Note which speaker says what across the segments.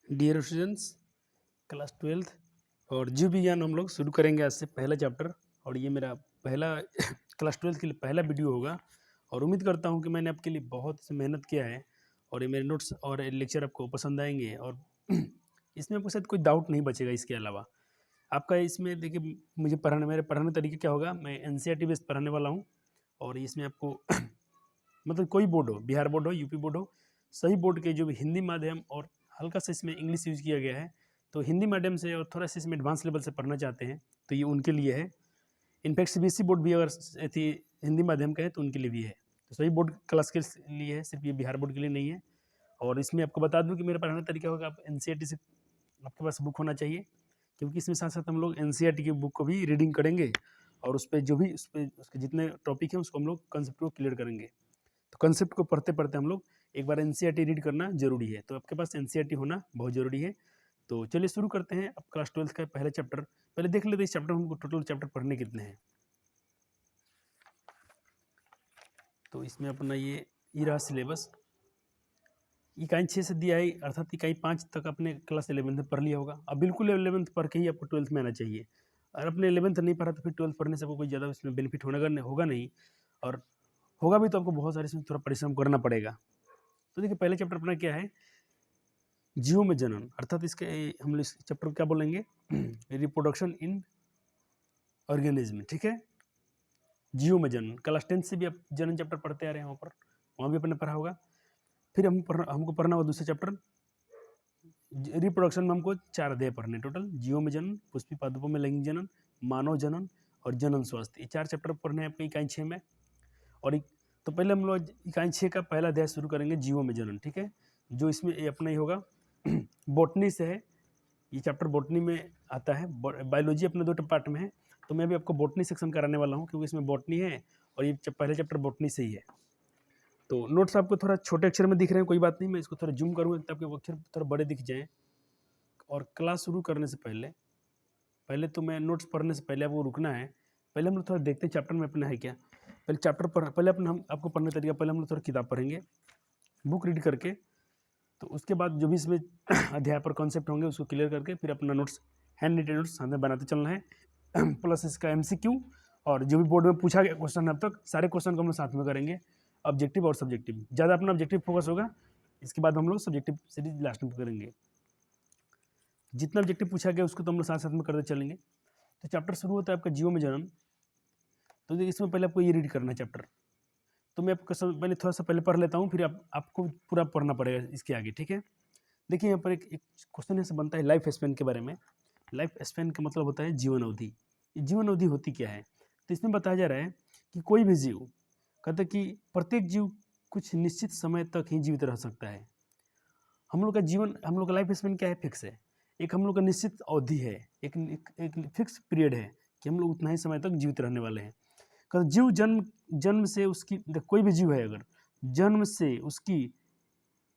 Speaker 1: Dear students, class 12th और जीव विज्ञान हम लोग शुरू करेंगे आज से पहला चैप्टर। और ये मेरा पहला क्लास 12th के लिए पहला वीडियो होगा और उम्मीद करता हूँ कि मैंने आपके लिए बहुत से मेहनत किया है और ये मेरे नोट्स और लेक्चर आपको पसंद आएंगे और इसमें आपको शायद कोई डाउट नहीं बचेगा। इसके अलावा आपका इसमें देखिए, मेरे पढ़ाने तरीके क्या होगा, मैं एनसीईआरटी बेस्ड पढ़ाने वाला हूँ। और इसमें आपको मतलब कोई बोर्ड हो, बिहार बोर्ड हो, यूपी बोर्ड हो, सही बोर्ड के जो भी हिंदी माध्यम और हल्का सा इसमें इंग्लिश यूज किया गया है, तो हिंदी मीडियम से और थोड़ा सा इसमें एडवांस लेवल से पढ़ना चाहते हैं तो ये उनके लिए है। इनफैक्ट सीबीएसई बोर्ड भी अगर थी हिंदी माध्यम का है तो उनके लिए भी है। तो सही बोर्ड क्लास के लिए है, सिर्फ ये बिहार बोर्ड के लिए नहीं है। और इसमें आपको बता दूं कि मेरा पढ़ाने का तरीका होगा, आप एनसीईआरटी से आपके पास बुक होना चाहिए, क्योंकि इसमें साथ साथ हम लोग एनसीईआरटी की बुक को भी रीडिंग करेंगे और उस पर जो भी उस पर उसके जितने टॉपिक हैं उसको हम लोग कंसेप्ट को क्लियर करेंगे। तो कंसेप्ट को पढ़ते पढ़ते हम लोग एक बार एनसीईआरटी रीड करना जरूरी है, तो आपके पास एनसीईआरटी होना बहुत जरूरी है। तो चलिए शुरू करते हैं। अब क्लास 12th का पहला चैप्टर पहले देख लेते हैं। इस चैप्टर में हमको टोटल चैप्टर पढ़ने कितने हैं। तो इसमें अपना ये रहा सिलेबस। इकाई 6 से दिया है, अर्थात इकाई 5 तक अपने क्लास 11th में पढ़ लिया होगा। अब बिल्कुल 11th पढ़ के ही आपको 12th में आना चाहिए। और अपने 11th नहीं पढ़ा तो फिर 12th पढ़ने से आपको कोई ज़्यादा इसमें बेनिफिट होगा नहीं, और होगा भी तो आपको बहुत सारे इसमें थोड़ा परिश्रम करना पड़ेगा। तो देखिए, पहले चैप्टर अपना क्या है, जीवों में जनन, अर्थात इसके हम लोग इस चैप्टर को क्या बोलेंगे, रिप्रोडक्शन इन ऑर्गेनिज्म। ठीक है, जीवों में जनन। क्लास 10 से भी आप जनन चैप्टर पढ़ते आ रहे हैं, वहाँ भी अपने पढ़ा होगा। फिर हमको पढ़ना होगा दूसरा चैप्टर रिप्रोडक्शन में। हमको 4 अध्याय पढ़ने टोटल, जीवों में जनन, पुष्पी पादपों में लैंगिक जनन, मानव जनन और जनन स्वास्थ्य। ये 4 चैप्टर पढ़ने हैं आपको इकाई 6 में। और तो पहले हम लोग इकाई 6 का पहला अध्याय शुरू करेंगे, जीवों में जनन। ठीक है, जो इसमें अपना ही होगा बॉटनी से है। ये चैप्टर बॉटनी में आता है। बायोलॉजी अपने 2 पार्ट में है, तो मैं भी आपको बॉटनी सेक्शन कराने वाला हूँ, क्योंकि इसमें बॉटनी है और ये पहले चैप्टर बॉटनी से ही है। तो नोट्स आपको थोड़ा छोटे अक्षर में दिख रहे हैं, कोई बात नहीं, मैं इसको थोड़ा जूम करूँगा ताकि अक्षर थोड़ा बड़े दिख जाएँ। और क्लास शुरू करने से पहले तो मैं नोट्स पढ़ने से पहले आपको रुकना है। पहले हम लोग थोड़ा देखते हैं चैप्टर में अपना है क्या। पहले चैप्टर पहले अपना हम आपको पढ़ने तरीका, पहले हम लोग थोड़ा किताब पढ़ेंगे बुक रीड करके। तो उसके बाद जो भी इसमें अध्याय पर कॉन्सेप्ट होंगे उसको क्लियर करके फिर अपना नोट्स, हैंड रिटेन नोट्स हमें बनाते चलना है प्लस इसका एमसीक्यू और जो भी बोर्ड में पूछा गया क्वेश्चन अब तक, सारे क्वेश्चन को हम लोग साथ में करेंगे, ऑब्जेक्टिव और सब्जेक्टिव। ज़्यादा अपना ऑब्जेक्टिव फोकस होगा, इसके बाद हम लोग सब्जेक्टिव सीरीज लास्ट में करेंगे। जितना ऑब्जेक्टिव पूछा गया उसको तो हम लोग साथ साथ में करते चलेंगे। तो चैप्टर शुरू होता है आपका जीवों में जन्म। तो इसमें पहले आपको ये रीड करना है चैप्टर। तो मैं आपको पहले थोड़ा सा पहले पढ़ लेता हूँ, फिर आपको पूरा पढ़ना पड़ेगा इसके आगे। ठीक है, देखिए यहाँ पर एक क्वेश्चन ऐसे बनता है लाइफ स्पैन के बारे में। लाइफ स्पैन का मतलब होता है जीवन अवधि। जीवन अवधि होती क्या है, तो इसमें बताया जा रहा है कि कोई भी जीव, कहते हैं कि प्रत्येक जीव कुछ निश्चित समय तक ही जीवित रह सकता है। हम लोग का जीवन, हम लोग का लाइफ स्पैन क्या है, फिक्स है। एक हम लोग का निश्चित अवधि है, एक फिक्स पीरियड है कि हम लोग उतना ही समय तक जीवित रहने वाले हैं। जीव जन्म से उसकी, कोई भी जीव है अगर जन्म से उसकी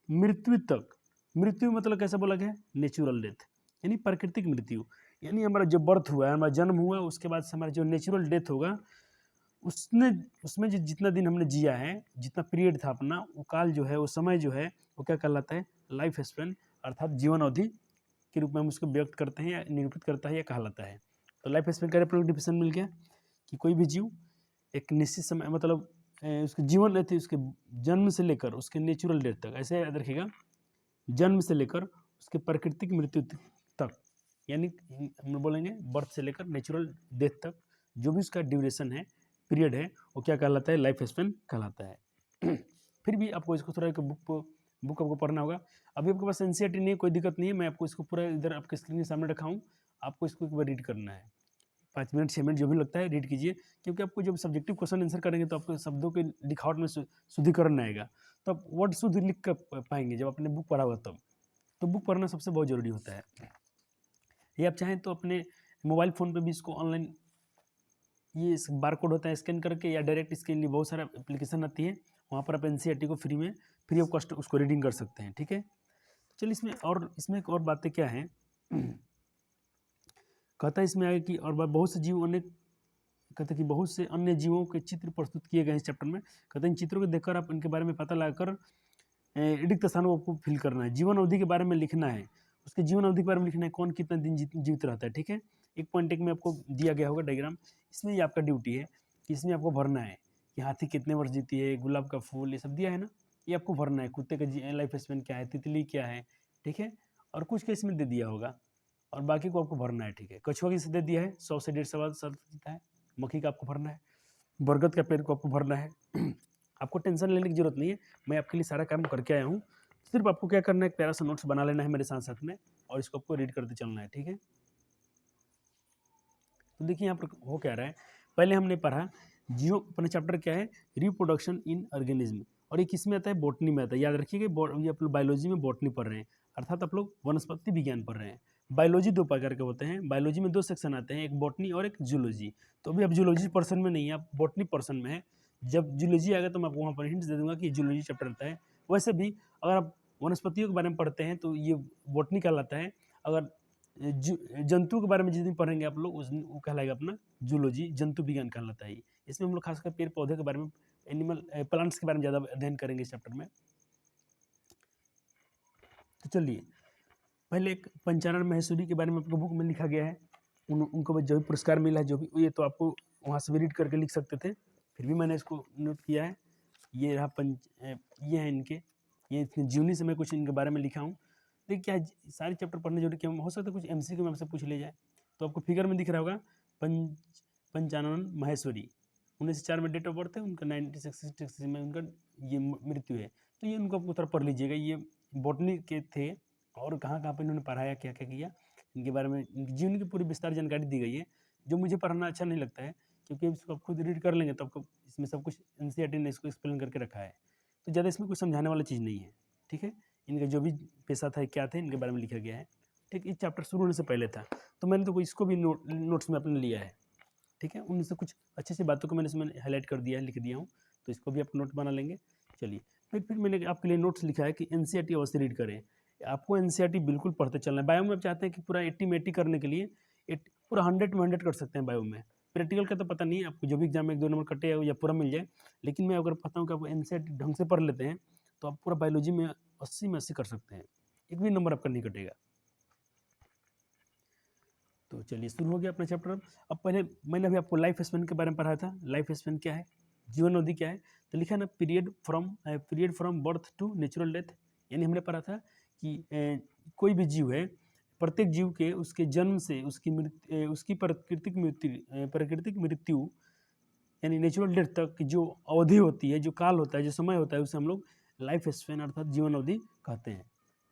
Speaker 1: मृत्यु तक, मृत्यु मतलब कैसे बोला गया, नेचुरल डेथ, यानी प्राकृतिक मृत्यु। यानी हमारा जो बर्थ हुआ है, हमारा जन्म हुआ, उसके बाद से हमारा जो नेचुरल डेथ होगा, उसमें जो जितना दिन हमने जिया है, जितना पीरियड था अपना, वो काल जो है, वो समय जो है, वो क्या कहलाता है, लाइफ स्पैन, अर्थात जीवन अवधि के रूप में हम उसको व्यक्त करते हैं या निरूपित करता है या कहलाता है। तो लाइफ स्पैन का डिफिनेशन मिल गया कि कोई भी जीव एक निश्चित समय, मतलब उसके जीवन रहती है, उसके जन्म से लेकर उसके नेचुरल डेथ तक, ऐसे याद रखिएगा, जन्म से लेकर उसके प्राकृतिक मृत्यु तक, यानी हम बोलेंगे बर्थ से लेकर नेचुरल डेथ तक, जो भी उसका ड्यूरेशन है, पीरियड है, वो क्या कहलाता है, लाइफ स्पैन कहलाता है। फिर भी आपको इसको थोड़ा एक बुक आपको पढ़ना होगा। अभी आपके पास एनसीईआरटी नहीं है, कोई दिक्कत नहीं है, मैं आपको इसको पूरा इधर आपके स्क्रीन के सामने रखा हूँ, आपको इसको एक बार रीड करना है। 5 मिनट 6 मिनट जो भी लगता है रीड कीजिए, क्योंकि आपको जब सब्जेक्टिव क्वेश्चन आंसर करेंगे तो आपको शब्दों के लिखावट में शुद्धिकरण आएगा, तो आप वर्ड शुद्ध लिख कर पाएंगे जब आपने बुक पढ़ा होगा तब। तो बुक पढ़ना सबसे बहुत ज़रूरी होता है। ये आप चाहें तो अपने मोबाइल फ़ोन पे भी इसको ऑनलाइन, ये बार कोड होता है, स्कैन करके, या डायरेक्ट इसके लिए बहुत सारा एप्लीकेशन आती है, वहाँ पर आप एनसीईआरटी को फ्री ऑफ कॉस्ट उसको रीडिंग कर सकते हैं। ठीक है, तो चलिए इसमें एक और बातें क्या हैं, कहता है इसमें आगे कि और बहुत से जीव अनेक, कहते हैं कि बहुत से अन्य जीवों के चित्र प्रस्तुत किए गए हैं इस चैप्टर में। कहते हैं इन चित्रों को देखकर आप इनके बारे में पता लगाकर रिक्त स्थानों को फिल करना है, जीवन अवधि के बारे में लिखना है, उसके जीवन अवधि के बारे में लिखना है, कौन कितना दिन जीवित रहता है। ठीक है, एक पॉइंट एक में आपको दिया गया होगा डायग्राम, इसमें ये आपका ड्यूटी है कि इसमें आपको भरना है कि हाथी कितने वर्ष जीती है, गुलाब का फूल, ये सब दिया है ना, ये आपको भरना है। कुत्ते का लाइफ स्पेन क्या है, तितली क्या है, ठीक है, और कुछ केस में दे दिया होगा और बाकी को आपको भरना है। ठीक है, कछुआ की दे दिया है 100 से 150 साल जीता है, मक्खी का आपको भरना है, बरगद का पेड़ को आपको भरना है। आपको टेंशन लेने की जरूरत नहीं है, मैं आपके लिए सारा काम करके आया हूँ। सिर्फ आपको क्या करना है, एक प्यारा सा नोट्स बना लेना है मेरे साथ साथ में, और इसको आपको रीड करते चलना है। ठीक है, तो देखिए यहाँ पर हो क्या रहा है, पहले हमने पढ़ा जियो, अपना चैप्टर क्या है, रिप्रोडक्शन इन ऑर्गेनिज्म, और ये किस में आता है, बॉटनी में आता है। याद रखिएगा, ये आप लोग बायोलॉजी में बॉटनी पढ़ रहे हैं, अर्थात आप लोग वनस्पति विज्ञान पढ़ रहे हैं। बायोलॉजी दो प्रकार के होते हैं, बायोलॉजी में 2 सेक्शन आते हैं, एक बॉटनी और एक जूलॉजी। तो अभी आप जूलॉजी पर्सन में नहीं है, आप बॉटनी पर्सन में है। जब जूलॉजी आएगा तो मैं आपको वहाँ पर हिंट्स दे दूंगा कि जूलॉजी चैप्टर आता है। वैसे भी अगर आप वनस्पतियों के बारे में पढ़ते हैं तो ये बॉटनी कहलाता है। अगर जंतु के बारे में जिस दिन पढ़ेंगे आप लोग, उस दिन वो कहलाएगा अपना जूलॉजी, जंतु विज्ञान कहलाता है। इसमें हम लोग खासकर पेड़ पौधे के बारे में, एनिमल प्लांट्स के बारे में ज़्यादा अध्ययन करेंगे इस चैप्टर में। तो चलिए, पहले एक पंचानन महेश्वरी के बारे में आपको बुक में लिखा गया है, उनको जो भी पुरस्कार मिला है, जो भी, ये तो आपको वहाँ से भी रीड करके लिख सकते थे, फिर भी मैंने इसको नोट किया है। ये रहा ये है इनके, ये जीवनी से मैं कुछ इनके बारे में लिखा हूँ। देखिए क्या है, सारे चैप्टर पढ़ने जरूरी, क्या हो सकता है कुछ MCQ में आपसे पूछ ले जाए। तो आपको फिगर में दिख रहा होगा पंचानन महेश्वरी, 1904 में डेट ऑफ बर्थ है उनका, 1966 में उनका ये मृत्यु है। तो ये उनको आपको थोड़ा पढ़ लीजिएगा, ये बॉटनी के थे और कहाँ कहाँ पर इन्होंने पढ़ाया, क्या क्या किया, इनके बारे में इनकी जीवन की पूरी विस्तार जानकारी दी गई है, जो मुझे पढ़ना अच्छा नहीं लगता है, क्योंकि इसको आप खुद रीड कर लेंगे तो आपको इसमें सब कुछ NCERT ने इसको एक्सप्लेन करके रखा है, तो ज़्यादा इसमें कुछ समझाने वाला चीज़ नहीं है। ठीक है, इनका जो भी पेशा था, क्या थे, इनके बारे में लिखा गया है। ठीक, इस चैप्टर शुरू होने से पहले था, तो मैंने तो इसको भी नोट्स में अपने लिया है। ठीक है, उनसे कुछ अच्छी सी बातों को मैंने इसमें हाईलाइट कर दिया है, लिख दिया हूँ, तो इसको भी आप नोट बना लेंगे। चलिए, फिर मैंने आपके लिए नोट्स लिखा है कि NCERT अवश्य रीड करें। आपको NCERT बिल्कुल पढ़ते चलना है। बायो में आप चाहते हैं कि पूरा 80 में 80 करने के लिए पूरा 100 में 100 कर सकते हैं बायो में। प्रैक्टिकल का तो पता नहीं है आपको, जो भी एग्जाम में 1-2 नंबर कटे या पूरा मिल जाए, लेकिन मैं अगर पता हूँ कि आपको NCERT ढंग से पढ़ लेते हैं तो आप पूरा बायोलॉजी में 80 में 80 कर सकते हैं, एक भी नंबर आपका नहीं कटेगा। तो चलिए, शुरू हो गया अपना चैप्टर। अब पहले मैंने अभी आपको लाइफ स्पेन के बारे में पढ़ा था। लाइफ स्पेन क्या है, जीवन अवधि क्या है, तो लिखा ना, period from birth to natural death. यानी हमने पढ़ा था कि कोई भी जीव है, प्रत्येक जीव के उसके जन्म से उसकी प्राकृतिक मृत्यु यानी नेचुरल डेथ तक की जो अवधि होती है, जो काल होता है, जो समय होता है, उसे हम लोग लाइफ स्पेन अर्थात जीवन अवधि कहते हैं।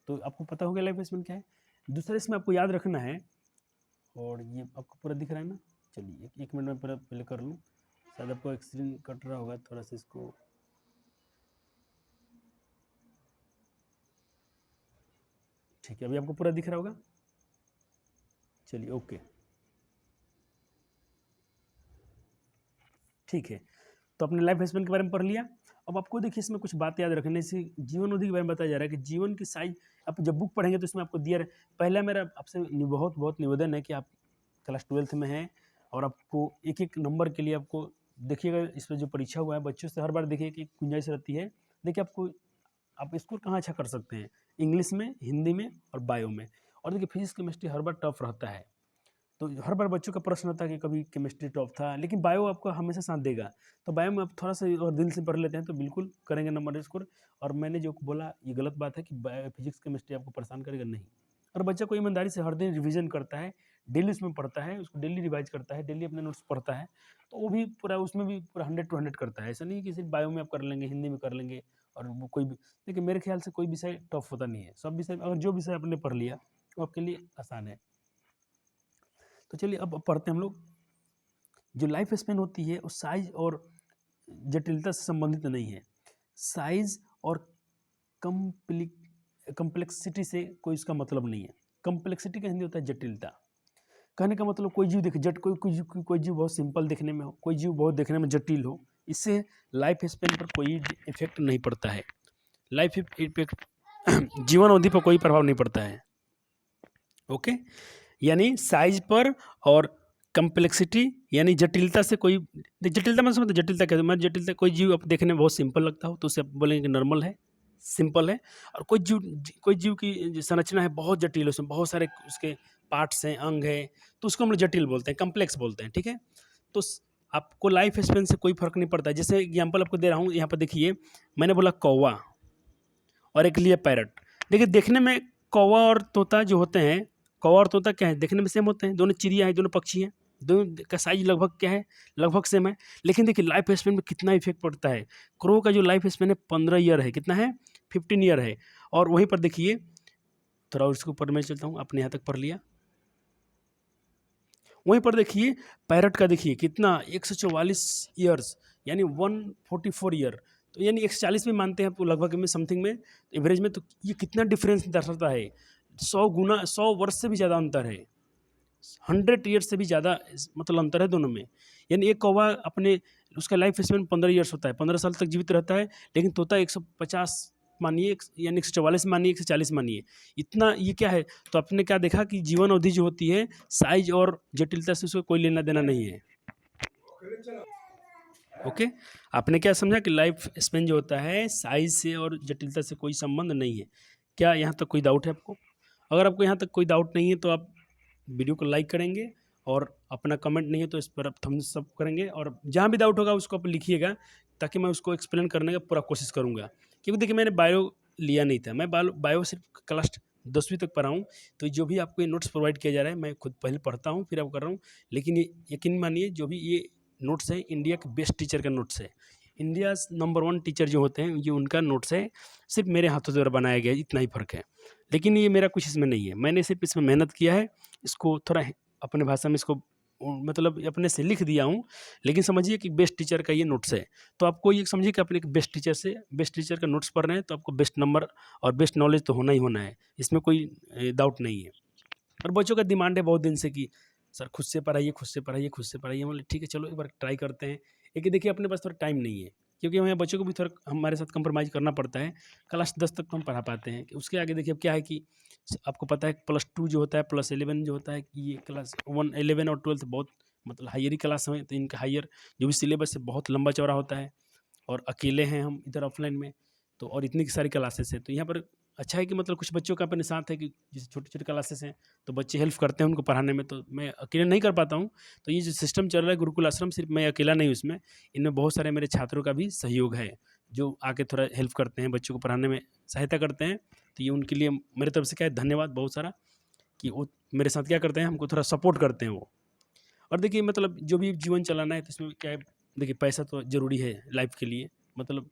Speaker 1: तो आपको पता होगा लाइफ स्पेन क्या है। दूसरा इसमें आपको याद रखना है, और ये आपको पूरा दिख रहा है ना, चलिए एक मिनट में पूरा पहले कर लूँ, शायद आपको स्क्रीन कट रहा होगा थोड़ा सा, इसको ठीक है, अभी आपको पूरा दिख रहा होगा। चलिए, ओके, ठीक है, तो अपने लाइफ स्पेन के बारे में पढ़ लिया। अब आपको देखिए इसमें कुछ बात याद रखने से, जीवन अवधि के बारे में बताया जा रहा है कि जीवन की साइज, आप जब बुक पढ़ेंगे तो इसमें आपको दिया पहला मेरा आपसे बहुत बहुत निवेदन है कि आप क्लास 12th में हैं और आपको एक एक नंबर के लिए आपको देखिएगा, इस पर जो परीक्षा हुआ है बच्चों से हर बार देखिए कि गुंजाइश रहती है। देखिए आप स्कोर कहाँ अच्छा कर सकते हैं, इंग्लिश में, हिंदी में और बायो में। और देखिए फिजिक्स केमिस्ट्री हर बार टफ रहता है, तो हर बार बच्चों का प्रश्न होता है कि कभी केमिस्ट्री टॉप था, लेकिन बायो आपको हमेशा साथ देगा। तो बायो में आप थोड़ा सा और दिल से पढ़ लेते हैं तो बिल्कुल करेंगे नंबर स्कोर। और मैंने जो बोला ये गलत बात है कि फिजिक्स केमिस्ट्री आपको परेशान करेगा, नहीं। और बच्चा को ईमानदारी से हर दिन रिवीजन करता है, डेली उसमें पढ़ता है, उसको डेली रिवाइज करता है, डेली अपने नोट्स पढ़ता है, तो वो भी पूरा उसमें भी पूरा 100 to 100 करता है। ऐसा नहीं कि सिर्फ बायो में आप कर लेंगे, हिंदी में कर लेंगे, और वो कोई भी, देखिए मेरे ख्याल से कोई विषय टफ होता नहीं है, सब विषय, अगर जो विषय आपने पढ़ लिया वो आपके लिए आसान है। तो चलिए अब पढ़ते हैं हम लोग। जो लाइफ स्पेन होती है वो साइज और जटिलता से संबंधित नहीं है। साइज और कम्प्लेक्सिटी से कोई इसका मतलब नहीं है। कम्प्लेक्सिटी का हिंदी होता है जटिलता। कहने का मतलब कोई जीव देखे कोई जीव बहुत सिंपल देखने में हो, कोई जीव बहुत देखने में जटिल हो, इससे लाइफ स्पेन पर कोई इफेक्ट नहीं पड़ता है। लाइफ इफेक्ट जीवन अवधि पर कोई प्रभाव नहीं पड़ता है। ओके, यानी साइज पर और कम्प्लेक्सिटी यानी जटिलता से कोई, जटिलता मैं समझता, जटिलता क्या, मैं जटिलता कोई जीव आप देखने में बहुत सिंपल लगता हो तो उसे आप बोलेंगे कि नॉर्मल है, सिंपल है, और कोई जीव की जो संरचना है बहुत जटिल है, उसमें बहुत सारे उसके पार्ट्स हैं, अंग है, तो उसको हम लोग जटिल बोलते हैं, कम्प्लेक्स बोलते हैं, ठीक है। तो आपको लाइफ स्पेन से कोई फर्क नहीं पड़ता है। जैसे एग्जाम्पल आपको दे रहा हूँ, यहाँ पर देखिए, मैंने बोला कौवा और एक लिए पैरट। देखिए देखने में कौवा और तोता जो होते हैं, कौवा और तोता क्या है, देखने में सेम होते हैं, दोनों चिड़िया हैं, दोनों पक्षी हैं, दोनों का साइज लगभग क्या है, लगभग सेम है। लेकिन देखिए लाइफ स्पेन में कितना इफेक्ट पड़ता है। क्रो का जो लाइफ स्पेन है 15 ईयर है, कितना है, 15 ईयर है। और वहीं पर देखिए, थोड़ा उसके ऊपर मैं चलता हूँ, आपने यहाँ तक पढ़ लिया। वहीं पर देखिए पैरट का देखिए कितना 144 ईयर्स, यानी 144 ईयर, तो यानी 140 में मानते हैं आपको लगभग में, समथिंग में, एवरेज में। तो ये कितना डिफरेंस दर्शाता है, 100 वर्ष से भी ज़्यादा अंतर है, 100 ईयर्स से भी ज़्यादा मतलब अंतर है दोनों में। यानी एक कौवा अपने उसका लाइफ स्पेन 15 ईयर्स होता है, 15 साल तक जीवित रहता है, लेकिन तोता 150 मानिए, यानी 144 मानिए, 140 मानिए, इतना ये क्या है। तो आपने क्या देखा कि जीवन अवधि जो होती है साइज और जटिलता से उसको कोई लेना देना नहीं है। ओके, आपने क्या समझा कि लाइफ स्पेन जो होता है साइज से और जटिलता से कोई संबंध नहीं है। क्या यहाँ तक कोई डाउट है आपको? अगर आपको यहाँ तक कोई डाउट नहीं है तो आप वीडियो को लाइक करेंगे, और अपना कमेंट नहीं है तो इस पर आप थम्स अप करेंगे, और जहाँ भी डाउट होगा उसको आप लिखिएगा, ताकि मैं उसको एक्सप्लेन करने का पूरा कोशिश करूँगा। क्योंकि देखिए मैंने बायो लिया नहीं था, मैं बायो सिर्फ क्लास 10वीं तक पढ़ा हूँ। तो जो भी आपको ये नोट्स प्रोवाइड किया जा रहा है, मैं खुद पहले पढ़ता हूँ फिर आप कर रहा हूँ। लेकिन ये यकीन मानिए, जो भी ये नोट्स है इंडिया के बेस्ट टीचर का नोट्स है, इंडिया नंबर 1 टीचर जो होते हैं ये उनका नोट्स है, सिर्फ मेरे हाथों द्वारा बनाया गया है, इतना ही फ़र्क है। लेकिन ये मेरा कुछ इसमें नहीं है, मैंने सिर्फ इसमें मेहनत किया है, इसको थोड़ा अपने भाषा में इसको मतलब अपने से लिख दिया हूँ। लेकिन समझिए कि बेस्ट टीचर का ये नोट्स है, तो आपको ये समझिए कि अपने एक बेस्ट टीचर का नोट्स पढ़ रहे हैं, तो आपको बेस्ट नंबर और बेस्ट नॉलेज तो होना ही होना है, इसमें कोई डाउट नहीं है। और बच्चों का डिमांड है बहुत दिन से कि सर खुद से पढ़ाइए, खुद से पढ़ाइए, खुद से पढ़ाइए। बोले ठीक है चलो एक बार ट्राई करते हैं। लेकिन देखिए अपने पास थोड़ा टाइम नहीं है, क्योंकि हमें बच्चों को भी थोड़ा हमारे साथ कंप्रोमाइज़ करना पड़ता है। क्लास 10 तक तो हम पढ़ा पाते हैं, उसके आगे देखिए अब क्या है कि आपको पता है +2 जो होता है, +11 जो होता है, कि ये क्लास 1 11 और 12 बहुत मतलब हायर ही क्लास हैं, तो इनका हायर जो भी सिलेबस है बहुत लंबा चौड़ा होता है, और अकेले हैं हम इधर ऑफलाइन में, तो और इतनी सारी क्लासेस हैं। तो यहाँ पर अच्छा है कि मतलब कुछ बच्चों का अपने साथ है कि जैसे छोटी-छोटी क्लासेस हैं, तो बच्चे हेल्प करते हैं उनको पढ़ाने में, तो मैं अकेले नहीं कर पाता हूँ। तो ये जो सिस्टम चल रहा है गुरुकुल आश्रम, सिर्फ मैं अकेला नहीं हूँ इसमें, इनमें बहुत सारे मेरे छात्रों का भी सहयोग है, जो आके थोड़ा हेल्प करते हैं, बच्चों को पढ़ाने में सहायता करते हैं। तो ये उनके लिए मेरी तरफ से क्या है, धन्यवाद बहुत सारा, कि वो मेरे साथ क्या करते हैं, हमको थोड़ा सपोर्ट करते हैं वो। और देखिए मतलब जो भी जीवन चलाना है तो इसमें क्या है, देखिए पैसा तो ज़रूरी है लाइफ के लिए, मतलब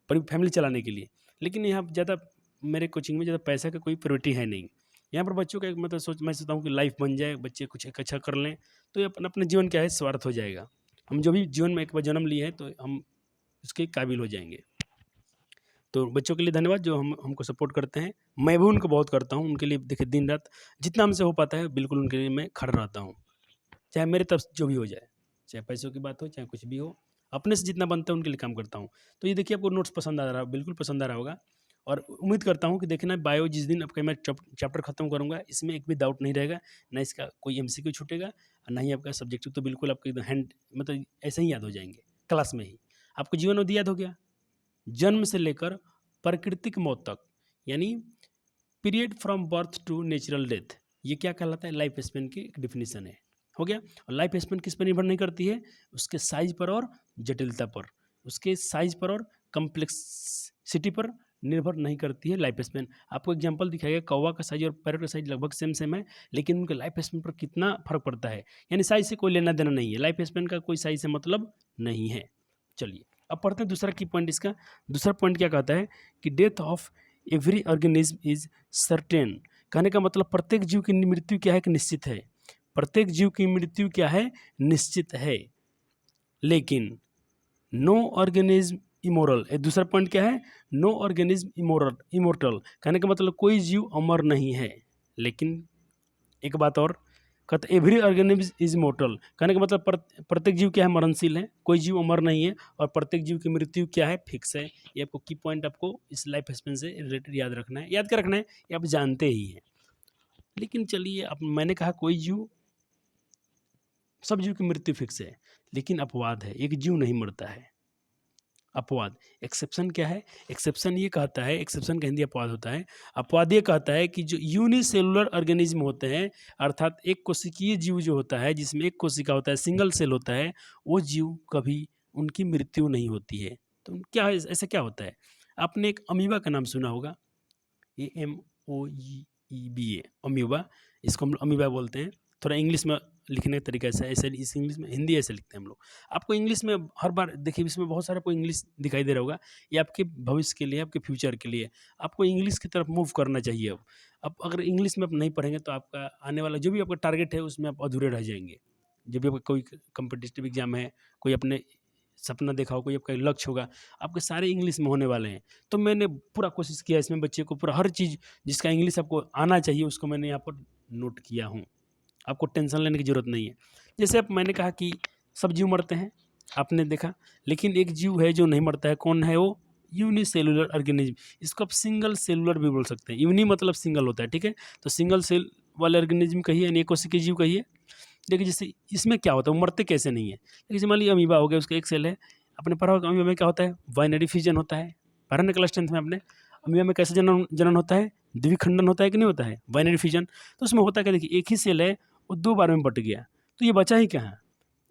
Speaker 1: पूरी फैमिली चलाने के लिए। लेकिन यहाँ ज़्यादा मेरे कोचिंग में ज़्यादा पैसा का कोई प्रायोरिटी है नहीं। यहाँ पर बच्चों का एक मतलब मैं सोचता हूँ कि लाइफ बन जाए, बच्चे कुछ एक अच्छा कर लें, तो ये अपना अपना जीवन क्या है स्वार्थ हो जाएगा। हम जो भी जीवन में एक बार जन्म लिए हैं तो हम उसके काबिल हो जाएंगे। तो बच्चों के लिए धन्यवाद जो हमको सपोर्ट करते हैं। मैं भी उनको बहुत करता हूँ, उनके लिए देखिए दिन रात जितना हमसे हो पाता है बिल्कुल उनके लिए मैं खड़ा रहता हूँ। चाहे मेरी तरफ से जो भी हो जाए, चाहे पैसों की बात हो, चाहे कुछ भी हो, अपने से जितना बनता है उनके लिए काम करता हूँ। तो ये देखिए आपको नोट्स पसंद आ रहा, बिल्कुल पसंद आ रहा होगा, और उम्मीद करता हूँ कि देखना बायो जिस दिन आपका मैं चैप्टर खत्म करूँगा, इसमें एक भी डाउट नहीं रहेगा, ना इसका कोई एमसीक्यू छूटेगा, और ना ही आपका सब्जेक्टिव, तो बिल्कुल आपको एकदम हैंड मतलब ऐसे ही याद हो जाएंगे क्लास में ही। आपको जीवन अवधि याद हो गया, जन्म से लेकर प्राकृतिक मौत तक, यानी period from birth to natural death, ये क्या कहलाता है, लाइफ स्पेन की एक डिफिनीशन है, हो गया। और लाइफ स्पेन किस पर निर्भर नहीं करती है, उसके साइज पर और जटिलता पर, उसके साइज पर और कम्प्लेक्सिटी पर निर्भर नहीं करती है लाइफ स्पेन। आपको एग्जांपल दिखाएगा, कौवा का साइज और पैरट का साइज लगभग सेम सेम है, लेकिन उनके लाइफ स्पेन पर कितना फर्क पड़ता है, यानी साइज से कोई लेना देना नहीं है, लाइफ स्पेन का कोई साइज से मतलब नहीं है। चलिए अब पढ़ते हैं दूसरा की पॉइंट इसका। दूसरा पॉइंट क्या कहता है कि death of every organism is certain. कहने का मतलब प्रत्येक जीव की मृत्यु क्या है कि निश्चित है, प्रत्येक जीव की मृत्यु क्या है, निश्चित है। लेकिन नो ऑर्गेनिज्म इमोरल, दूसरा पॉइंट क्या है, नो ऑर्गेनिज्म इमोर्टल। कहने का मतलब कोई जीव अमर नहीं है। लेकिन एक बात और, कहते एवरी ऑर्गेनिज्म इज इमोर्टल, कहने का मतलब प्रत्येक जीव क्या है, मरणशील है, कोई जीव अमर नहीं है, और प्रत्येक जीव की मृत्यु क्या है, फिक्स है। ये आपको की पॉइंट आपको इस लाइफ स्पेन से रिलेटेड याद रखना है, याद क्या रखना है, ये आप जानते ही हैं। लेकिन चलिए अब मैंने कहा कोई जीव, सब जीव की मृत्यु फिक्स है, लेकिन अपवाद है, एक जीव नहीं मरता है। अपवाद। एक्सेप्शन क्या है? एक्सेप्शन ये कहता है, एक्सेप्शन का हिंदी अपवाद होता है। अपवाद ये कहता है कि जो यूनिसेलुलर ऑर्गेनिज्म होते हैं, अर्थात एक कोशिकीय जीव जो होता है, जिसमें एक कोशिका होता है, सिंगल सेल होता है, वो जीव कभी उनकी मृत्यु नहीं होती है। तो क्या है, ऐसा क्या होता है? आपने एक अमीबा का नाम सुना होगा, AMOEBA, अमीबा। इसको हम लोग अमीबा बोलते हैं। थोड़ा इंग्लिश में लिखने का तरीका ऐसा ऐसे, इस इंग्लिश में, हिंदी ऐसे लिखते हैं हम लोग। आपको इंग्लिश में हर बार देखिए, इसमें बहुत सारा आपको इंग्लिश दिखाई दे रहा होगा। ये आपके भविष्य के लिए, आपके फ्यूचर के लिए आपको इंग्लिश की तरफ मूव करना चाहिए। अब अगर इंग्लिश में आप नहीं पढ़ेंगे तो आपका आने वाला जो भी आपका टारगेट है उसमें आप अधूरे रह जाएंगे। जब भी आपका कोई कम्पिटिटिव एग्जाम है, कोई अपने सपना देखा हो, कोई आपका लक्ष्य होगा, आपके सारे इंग्लिश में होने वाले हैं। तो मैंने पूरा कोशिश किया इसमें बच्चे को पूरा हर चीज़ जिसका इंग्लिश आपको आना चाहिए उसको मैंने यहाँ पर नोट किया हूँ। आपको टेंशन लेने की ज़रूरत नहीं है। जैसे अब मैंने कहा कि सब जीव मरते हैं, आपने देखा, लेकिन एक जीव है जो नहीं मरता है। कौन है वो? Unicellular organism. इसको आप सिंगल सेलुलर भी बोल सकते हैं। यूनि मतलब सिंगल होता है, ठीक है? तो सिंगल सेल वाले ऑर्गेनिज्म कहिए, यानी एक कोशिकीय जीव कहिए। देखिए जैसे इसमें क्या होता है, वो मरते कैसे नहीं है? जैसे मान लीजिए अमीबा हो गया, उसका एक सेल है। आपने पढ़ा होगा अमीबा में क्या होता है? बाइनरी फिजन होता है। पढ़ा ना क्लास 10th में आपने? अमीबा में कैसे जनन जनन होता है? द्विखंडन होता है कि नहीं होता है? Binary fission. तो उसमें होता क्या, देखिए एक ही सेल है, वो 2 बार में बँट गया, तो ये बचा ही कहाँ?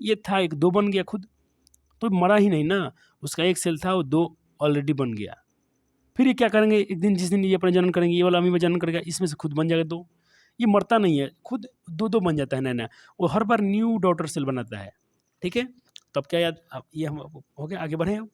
Speaker 1: ये था एक, 2 बन गया खुद, तो मरा ही नहीं ना। उसका 1 सेल था, वो 2 ऑलरेडी बन गया। फिर ये क्या करेंगे, एक दिन जिस दिन ये अपना जनन करेंगे, ये वाला अमीबा जनन करेगा, इसमें से खुद बन जाएगा 2। ये मरता नहीं है, खुद 2-2 बन जाता है नया-नया। वो हर बार न्यू डॉटर सेल बनाता है, ठीक है? तो अब क्या याद, अब ये हम हो गया, आगे बढ़ें अब।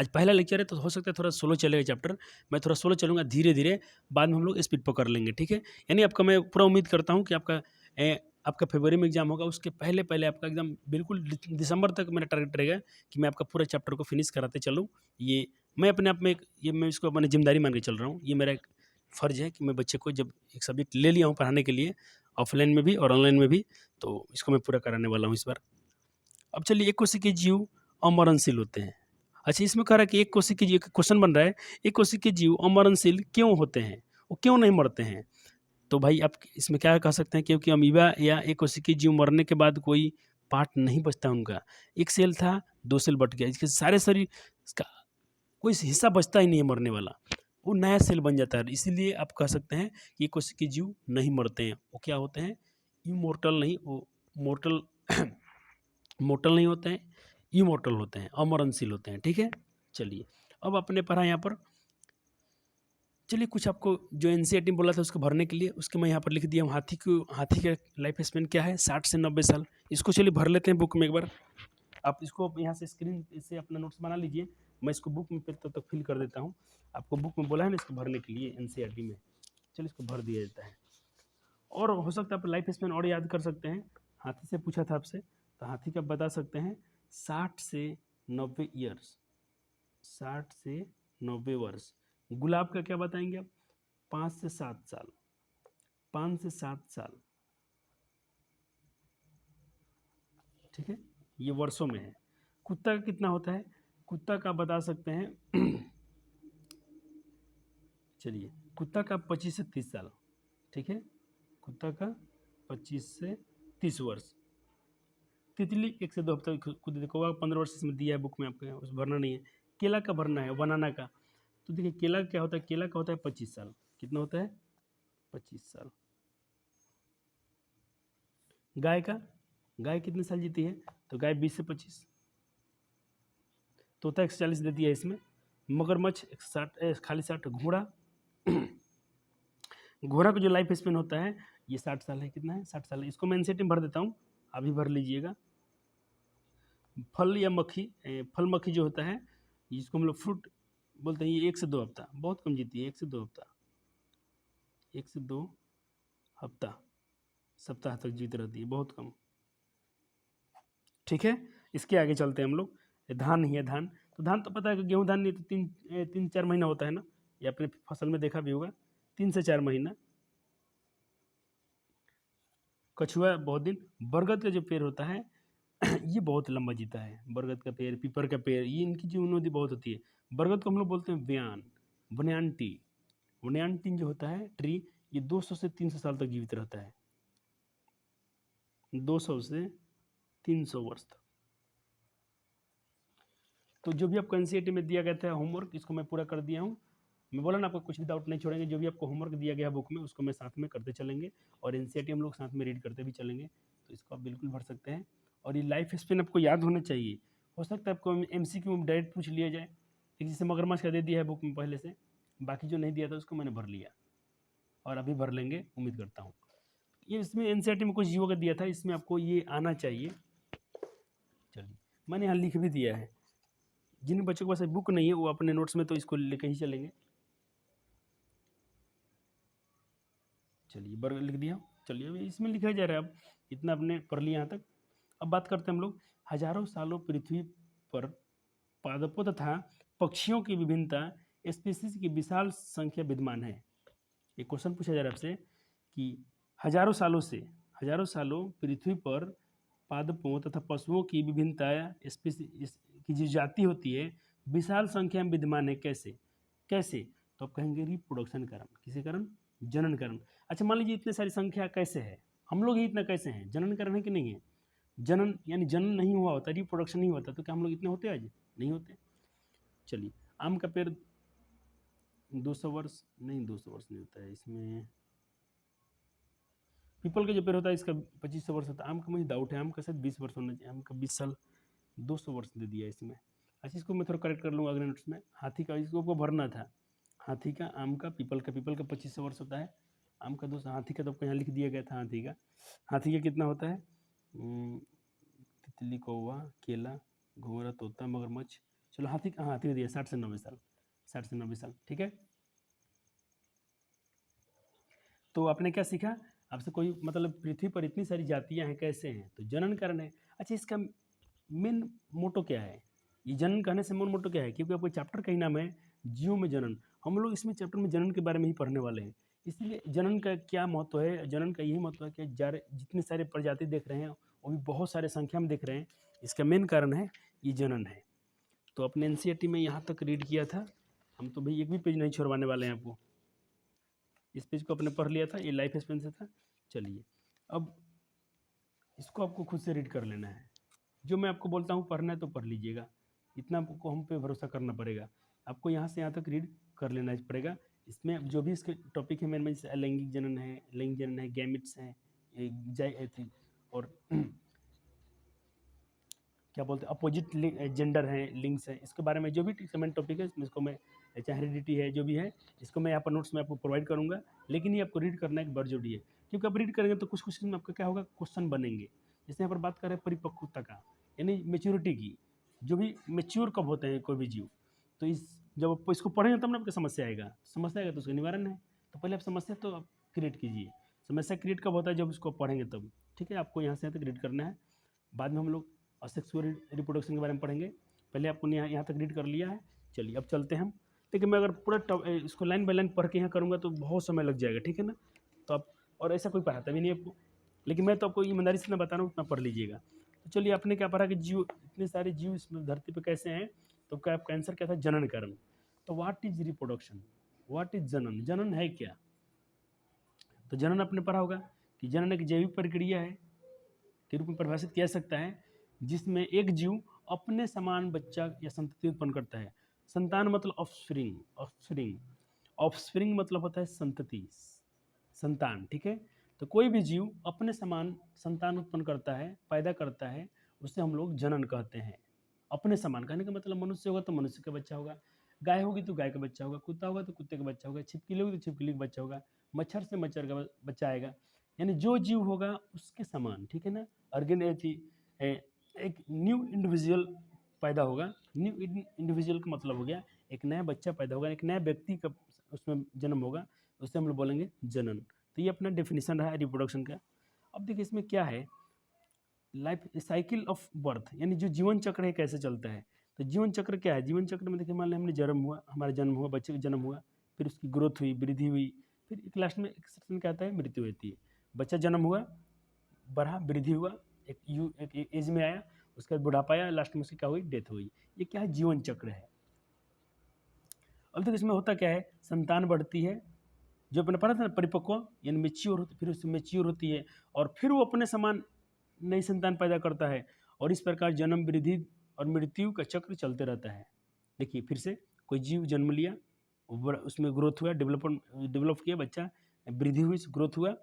Speaker 1: आज पहला लेक्चर है तो हो सकता है थोड़ा स्लो चलेगा चैप्टर। मैं थोड़ा स्लो चलूँगा धीरे-धीरे, बाद में हम लोग स्पीड पकड़ लेंगे, ठीक है? यानी आपका मैं पूरा उम्मीद करता हूँ कि आपका फरवरी में एग्ज़ाम होगा, उसके पहले आपका एकदम बिल्कुल दिसंबर तक मेरा टारगेट रहेगा कि मैं आपका पूरा चैप्टर को फिनिश कराते चलूँ। ये मैं अपने आप में मैं इसको अपनी ज़िम्मेदारी मान के चल रहा हूँ। ये मेरा एक फ़र्ज़ है कि मैं बच्चे को जब एक सब्जेक्ट ले लिया हूँ पढ़ाने के लिए, ऑफ़लाइन में भी और ऑनलाइन में भी, तो इसको मैं पूरा कराने वाला हूँ इस बार। अब चलिए, एक कोशिकीय जीव अमरणशील होते हैं। अच्छा, इसमें कह रहा है कि एक कोशिकीय जीव, क्वेश्चन बन रहा है, एक कोशिकीय जीव अमरणशील क्यों होते हैं? वो क्यों नहीं मरते हैं? तो भाई आप इसमें क्या कह सकते हैं, क्योंकि अमीबा या एक कोशिकीय जीव मरने के बाद कोई पार्ट नहीं बचता उनका। एक सेल था, 2 सेल बँट गया, इसके सारे शरीर इसका कोई हिस्सा बचता ही नहीं है मरने वाला। वो नया सेल बन जाता है। इसीलिए आप कह सकते हैं कि ये कोशिकीय जीव नहीं मरते हैं। वो क्या होते हैं? इमॉर्टल नहीं, वो मोर्टल मोर्टल नहीं होते हैं, इमॉर्टल होते हैं, अमरणशील होते हैं, ठीक है? चलिए, अब आपने पढ़ा यहाँ पर। चलिए, कुछ आपको जो एनसीईआरटी में बोला था उसको भरने के लिए, उसके मैं यहाँ पर लिख दिया हूँ। हाथी का लाइफ स्पेन क्या है? 60 से 90 साल। इसको चलिए भर लेते हैं बुक में एक बार। आप इसको यहाँ से स्क्रीन से अपना नोट्स बना लीजिए। मैं इसको बुक में फिर तब तक फिल कर देता हूँ। आपको बुक में बोला है ना इसको भरने के लिए एनसीईआरटी में। चलिए, इसको भर दिया जाता है। और हो सकता है आप लाइफ स्पेन और याद कर सकते हैं। हाथी से पूछा था आपसे, तो हाथी का बता सकते हैं 60 से 90 ईयर्स, 60 से 90 वर्ष। गुलाब का क्या बताएंगे आप? 5 से 7 साल, 5 से 7 साल, ठीक है? ये वर्षों में है। कुत्ता का कितना होता है? कुत्ता का बता सकते हैं चलिए, कुत्ता का 25 से 30 साल, ठीक है? कुत्ता का 25 से 30 वर्ष। तितली 1 से 2 हफ्ते, खुद देखो 15 वर्ष इसमें दिया है बुक में आपके, उस भरना नहीं है। केला का भरना है, बनाना का। तो देखिए केला क्या होता है? केला का होता है 25 साल। कितना होता है? 25 साल। गाय का, गाय कितने साल जीती है? तो गाय 20 से 25। तोता 140 दे दिया है इसमें। मगरमच्छ 160, खाली 60। घोड़ा घोड़ा का जो लाइफ स्पेन होता है ये 60 साल है। कितना है? 60 साल है। इसको मैं एनसीईआरटी में भर देता हूँ, अभी भर लीजिएगा। फल या मक्खी, फल मक्खी जो होता है, जिसको हम लोग फ्रूट बोलते हैं, ये 1 से 2 हफ्ता, बहुत कम जीती है। 1 से 2 हफ्ता, 1 से 2 हफ्ता, सप्ताह तक जीत रहती है, बहुत कम, ठीक है? इसके आगे चलते हैं हम लोग। धान ही है, धान। तो धान तो पता है कि गेहूँ धान नहीं तो 3-4 महीना होता है ना, ये अपने फसल में देखा भी होगा, 3 से 4 महीना। कछुआ बहुत दिन। बरगद का जो पेड़ होता है ये बहुत लंबा जीता है। बरगद का पेड़, पीपल का पेड़, ये इनकी जीवनोधि बहुत होती है। बरगद को हम लोग बोलते हैं व्यान, बनयान टी। बनयान टी जो होता है ट्री, ये 200 से 300 साल तक जीवित रहता है, 200 से 300 वर्ष तक। तो जो भी आपको एनसीईआरटी में दिया गया था होमवर्क, इसको मैं पूरा कर दिया हूँ। मैं बोला ना, आपको कुछ भी डाउट नहीं छोड़ेंगे। जो भी आपको होमवर्क दिया गया बुक में, उसको मैं साथ में करते चलेंगे, और एनसीईआरटी हम लोग साथ में रीड करते भी चलेंगे। तो इसको आप बिल्कुल भर सकते हैं। और ये लाइफ स्पेन आपको याद होना चाहिए। हो सकता है आपको एमसीक्यू में डायरेक्ट पूछ लिया जाए, एक जैसे मगरमच्छ का दे दिया है बुक में पहले से, बाकी जो नहीं दिया था उसको मैंने भर लिया, और अभी भर लेंगे उम्मीद करता हूँ। ये इसमें एनसीईआरटी में कुछ जीवो का दिया था, इसमें आपको ये आना चाहिए। चलिए, मैंने यहाँ लिख भी दिया है। जिन बच्चों के पास बुक नहीं है वो अपने नोट्स में तो इसको लेके ही चलेंगे। चलिए, वर्ग लिख दिया। चलिए, अभी इसमें लिखा जा रहा है, अब इतना आपने पढ़ लिया यहाँ तक। अब बात करते हैं हम लोग, हजारों सालों पृथ्वी पर पादपों तथा पक्षियों की विभिन्नता स्पीसीज की विशाल संख्या विद्यमान है। एक क्वेश्चन पूछा जा रहा है आपसे कि हजारों सालों पृथ्वी पर पादपों तथा पशुओं की विभिन्नता स्पीसीज की जो जाति होती है विशाल संख्या में विद्यमान है। कैसे कैसे? तो आप कहेंगे रिप्रोडक्शन कारण। किसी कारण? जनन कारण। अच्छा, मान लीजिए इतने सारी संख्या कैसे है, हम लोग ही इतना कैसे हैं? जनन कारण है कि नहीं है? जनन यानी जनन नहीं हुआ होता, रिप्रोडक्शन नहीं होता, तो क्या हम लोग इतने होते आज? नहीं होते। चलिए, आम का पेड़ 200 वर्ष नहीं, 200 वर्ष नहीं होता है इसमें। पीपल का जो पेड़ होता है इसका 2500 वर्ष होता है। आम का मुझे डाउट है, आम का शायद 20 वर्ष होना चाहिए। आम का 20 साल, 200 वर्ष दे दिया इसमें। अच्छा, इसको मैं थोड़ा करेक्ट कर लूँगा अगले नोट्स में। हाथी का इसको भरना था, हाथी का, आम का, पीपल का 2500 वर्ष होता है। आम का 200, हाथी का तो आपको यहाँ लिख दिया गया था। हाथी का कितना होता है? तितली, कौवा, केला, घोंघा, तोता, मगरमच्छ। चलो, हाथी का दिया 60 से 90 साल, 60 से 90 साल, ठीक है। तो आपने क्या सीखा? आपसे कोई मतलब पृथ्वी पर इतनी सारी जातियां हैं, कैसे हैं? तो जनन कारण है। अच्छा, इसका मेन मोटो क्या है? ये जनन कहने से मेन मोटो क्या है? क्योंकि आपको चैप्टर का ही नाम है जीव में जनन। हम लोग इसमें चैप्टर में जनन के बारे में ही पढ़ने वाले हैं। इसलिए जनन का क्या महत्व है? जनन का यही महत्व है कि जितने सारे प्रजाति देख रहे हैं वो भी बहुत सारे संख्या में देख रहे हैं। इसका मेन कारण है ये जनन है। तो अपने एनसीईआरटी में यहाँ तक रीड किया था। हम तो भाई एक भी पेज नहीं छोड़वाने वाले हैं आपको। इस पेज को आपने पढ़ लिया था, ये लाइफ स्पेन से था। चलिए, अब इसको आपको खुद से रीड कर लेना है। जो मैं आपको बोलता हूँ पढ़ना है तो पढ़ लीजिएगा, इतना आपको हम पे भरोसा करना पड़ेगा। आपको यहाँ से यहाँ तक रीड कर लेना पड़ेगा। इसमें जो भी इसके टॉपिक है मेन में, जैसे लैंगिक जनन है, गैमिट्स हैं, और क्या बोलते हैं, अपोजिट जेंडर है, लिंग्स है, इसके बारे में जो भी मेन टॉपिक है इसको मैं, चाहे हेरिडिटी है, जो भी है, इसको मैं यहाँ पर नोट्स में आपको प्रोवाइड करूँगा। लेकिन ये आपको रीड करना एक बार जरूरी है, क्योंकि आप रीड करेंगे तो कुछ क्वेश्चन में आपका क्या होगा, क्वेश्चन बनेंगे। जैसे यहाँ पर बात करें परिपक्वता का, यानी मेच्योरिटी की, जो भी मेच्योर कब होते हैं कोई भी जीव, तो जब आप इसको पढ़ेंगे तब ना आपको समस्या आएगा तो उसका निवारण है। तो पहले आप समस्या तो आप क्रिएट कीजिए। समस्या क्रिएट कब होता है? जब इसको पढ़ेंगे तब, ठीक है। आपको यहाँ से यहाँ तक रीड करना है, बाद में हम लोग और सेक्सुअल रिप्रोडक्शन के बारे में पढ़ेंगे। पहले आपको यहाँ तक रीड कर लिया है। चलिए, अब चलते हैं हम। लेकिन मैं अगर पूरा इसको लाइन बाय लाइन पढ़ के यहाँ करूँगा तो बहुत समय लग जाएगा, ठीक है ना। तो आप, और ऐसा कोई पढ़ाता भी नहीं आपको, लेकिन मैं तो आपको ईमानदारी से ना बता रहा हूँ, उतना पढ़ लीजिएगा। तो चलिए, आपने क्या पढ़ा कि जीव, इतने सारे जीव इस धरती पर कैसे हैं? तो क्या आपका आंसर क्या था? जनन कारण। तो what is reproduction, what is जनन? जनन है क्या? तो जनन आपने पढ़ा होगा कि जनन एक जैविक प्रक्रिया है के रूप में परिभाषित किया जा सकता है, जिसमें एक जीव अपने समान बच्चा या संतति उत्पन्न करता है। संतान मतलब ऑफस्प्रिंग, ऑफस्प्रिंग मतलब होता है संतति, संतान, ठीक है। तो कोई भी जीव अपने समान संतान उत्पन्न करता है, पैदा करता है, उसे हम लोग जनन कहते हैं। अपने समान कहने का मतलब, मनुष्य होगा तो मनुष्य का बच्चा होगा, गाय होगी तो गाय का बच्चा होगा, कुत्ता होगा तो कुत्ते का बच्चा होगा, छिपकली होगी तो छिपकली का बच्चा होगा, मच्छर से मच्छर का बच्चा आएगा। यानी जो जीव होगा उसके समान, ठीक है ना। एक न्यू इंडिविजुअल पैदा होगा। न्यू इंडिविजुअल का मतलब हो गया एक नया बच्चा पैदा होगा, एक नया व्यक्ति का उसमें जन्म होगा, उससे हम लोग बोलेंगे जनन। तो ये अपना डेफिनेशन रहा है रिप्रोडक्शन का। अब देखिए इसमें क्या है, लाइफ साइकिल ऑफ बर्थ, यानी जो जीवन चक्र है कैसे चलता है। तो जीवन चक्र क्या है? जीवन चक्र में देखिए, मान लें हमने हमारा जन्म हुआ, बच्चे का जन्म हुआ, फिर उसकी ग्रोथ हुई, वृद्धि हुई, फिर एक लास्ट में एक सेक्शन क्या आता है, मृत्यु होती है। बच्चा जन्म हुआ, बढ़ा, वृद्धि हुआ, एक एज में आया, उसके बाद बुढ़ापा आया, लास्ट में उसकी क्या हुई, डेथ हुई। ये क्या है? जीवन चक्र है। अब तक इसमें होता क्या है, संतान बढ़ती है, जो अपने पढ़ा था ना, परिपक्व यानी मेच्योर होती, फिर उससे मेच्योर होती है, और फिर वो अपने समान नई संतान पैदा करता है, और इस प्रकार जन्म, वृद्धि, और मृत्यु का चक्र चलते रहता है। देखिए फिर से, कोई जीव जन्म लिया, उसमें ग्रोथ हुआ, डेवलप किया, बच्चा वृद्धि हुई, ग्रोथ हुआ,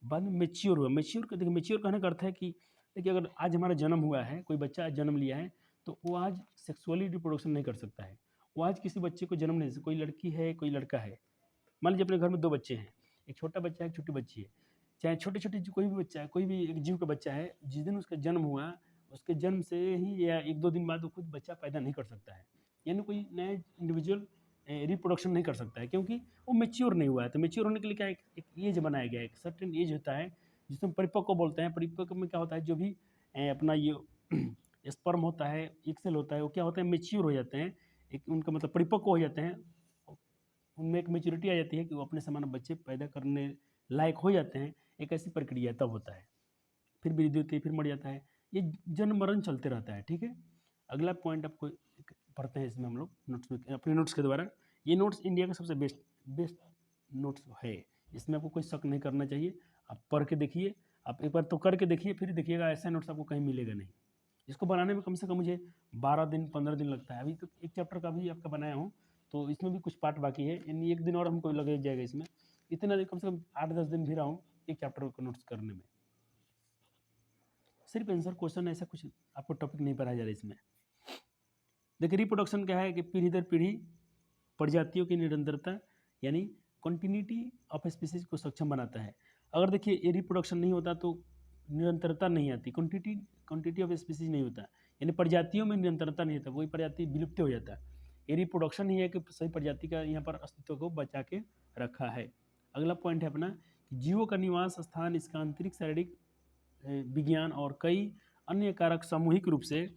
Speaker 1: बाद में मेच्योर हुआ। देखिए मेच्योर कहने का अर्थ है कि देखिए अगर आज हमारा जन्म हुआ है, कोई बच्चा आज जन्म लिया है, तो वो आज सेक्सुअली रिप्रोडक्शन नहीं कर सकता है। वो आज किसी बच्चे को जन्म नहीं दे सकता। कोई लड़की है, कोई लड़का है, मान लीजिए अपने घर में 2 बच्चे हैं, एक छोटा बच्चा है, एक छोटी बच्ची है, चाहे छोटे-छोटे कोई भी बच्चा है, कोई भी एक जीव का बच्चा है, जिस दिन उसका जन्म हुआ, उसके जन्म से ही या 1-2 दिन बाद वो खुद बच्चा पैदा नहीं कर सकता है। यानी कोई नया इंडिविजुअल रिप्रोडक्शन नहीं कर सकता है, क्योंकि वो मैच्योर नहीं हुआ है। तो मैच्योर होने के लिए क्या है, एक एज बनाया गया है, एक सर्टेन एज होता है, जिसे हम परिपक्व बोलते हैं। परिपक्व में क्या होता है, जो भी अपना ये स्पर्म होता है, एग सेल होता है, वो क्या होता है, मैच्योर हो जाते हैं, एक उनका मतलब परिपक्व हो जाते हैं, उनमें एक मैच्योरिटी आ जाती है कि वो अपने समान बच्चे पैदा करने लायक हो जाते हैं। एक ऐसी प्रक्रिया तब होता है, फिर वृद्धि होती है, फिर मर जाता है। ये जन्म मरण चलते रहता है, ठीक है। अगला पॉइंट आपको पढ़ते हैं इसमें हम लोग नोट्स में, अपने नोट्स के द्वारा। ये नोट्स इंडिया का सबसे बेस्ट नोट्स है, इसमें आपको कोई शक नहीं करना चाहिए। आप पढ़ के देखिए, आप एक बार तो करके देखिए, फिर देखिएगा ऐसा नोट्स आपको कहीं मिलेगा नहीं। इसको बनाने में कम से कम मुझे 12 दिन 15 दिन लगता है। अभी तो एक चैप्टर का भी आपका बनाया हूँ, तो इसमें भी कुछ पार्ट बाकी है, यानी 1 दिन और हमको लग जाएगा इसमें। इतना कम से कम 8-10 दिन भी रहा हूँ एक चैप्टर को नोट्स करने में। सिर्फ आंसर क्वेश्चन ऐसा कुछ आपको टॉपिक नहीं पढ़ाया जा रहा है इसमें। देखिए रिप्रोडक्शन क्या है कि पीढ़ी दर पीढ़ी प्रजातियों की निरंतरता यानी कंटिन्यूटी ऑफ स्पीसीज को सक्षम बनाता है। अगर देखिए ये रिप्रोडक्शन नहीं होता तो निरंतरता नहीं आती, क्वांटिटी ऑफ स्पीसीज नहीं होता, यानी प्रजातियों में निरंतरता नहीं होता, वही प्रजाति विलुप्त हो जाता है। ये रिप्रोडक्शन ही है कि सही प्रजाति का यहाँ पर अस्तित्व को बचा के रखा है। अगला पॉइंट है अपना कि जीवों का निवास स्थान, इसका आंतरिक शारीरिक विज्ञान और कई अन्य कारक सामूहिक रूप से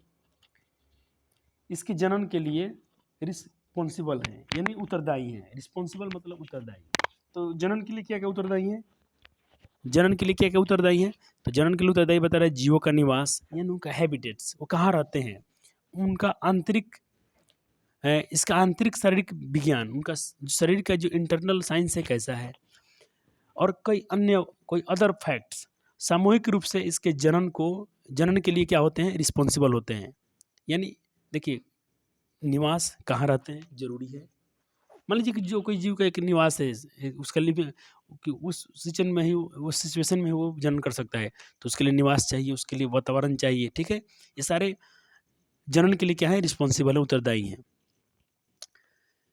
Speaker 1: इसके जनन के लिए रिस्पॉन्सिबल हैं, यानी उत्तरदायी हैं। रिस्पॉन्सिबल मतलब उत्तरदायी। तो जनन के लिए क्या क्या उत्तरदायी है, जनन के लिए क्या क्या उत्तरदायी है, तो जनन के लिए उत्तरदायी बता रहा है जीवों का निवास, यानी उनका हैबिटेट्स, वो कहाँ रहते हैं, उनका आंतरिक इसका आंतरिक शारीरिक विज्ञान, उनका शरीर का जो इंटरनल साइंस है कैसा है, और कई अन्य कोई अदर फैक्ट्स सामूहिक रूप से इसके जनन के लिए क्या होते हैं, रिस्पॉन्सिबल होते हैं। यानी देखिए निवास कहाँ रहते हैं जरूरी है। मान लीजिए कि जो कोई जीव का एक निवास है, उसका लिए कि उस सिचुएशन में ही, उस सिचुएशन में वो जनन कर सकता है, तो उसके लिए निवास चाहिए, उसके लिए वातावरण चाहिए, ठीक है। ये सारे जनन के लिए क्या है, रिस्पॉन्सिबल है, उत्तरदायी हैं।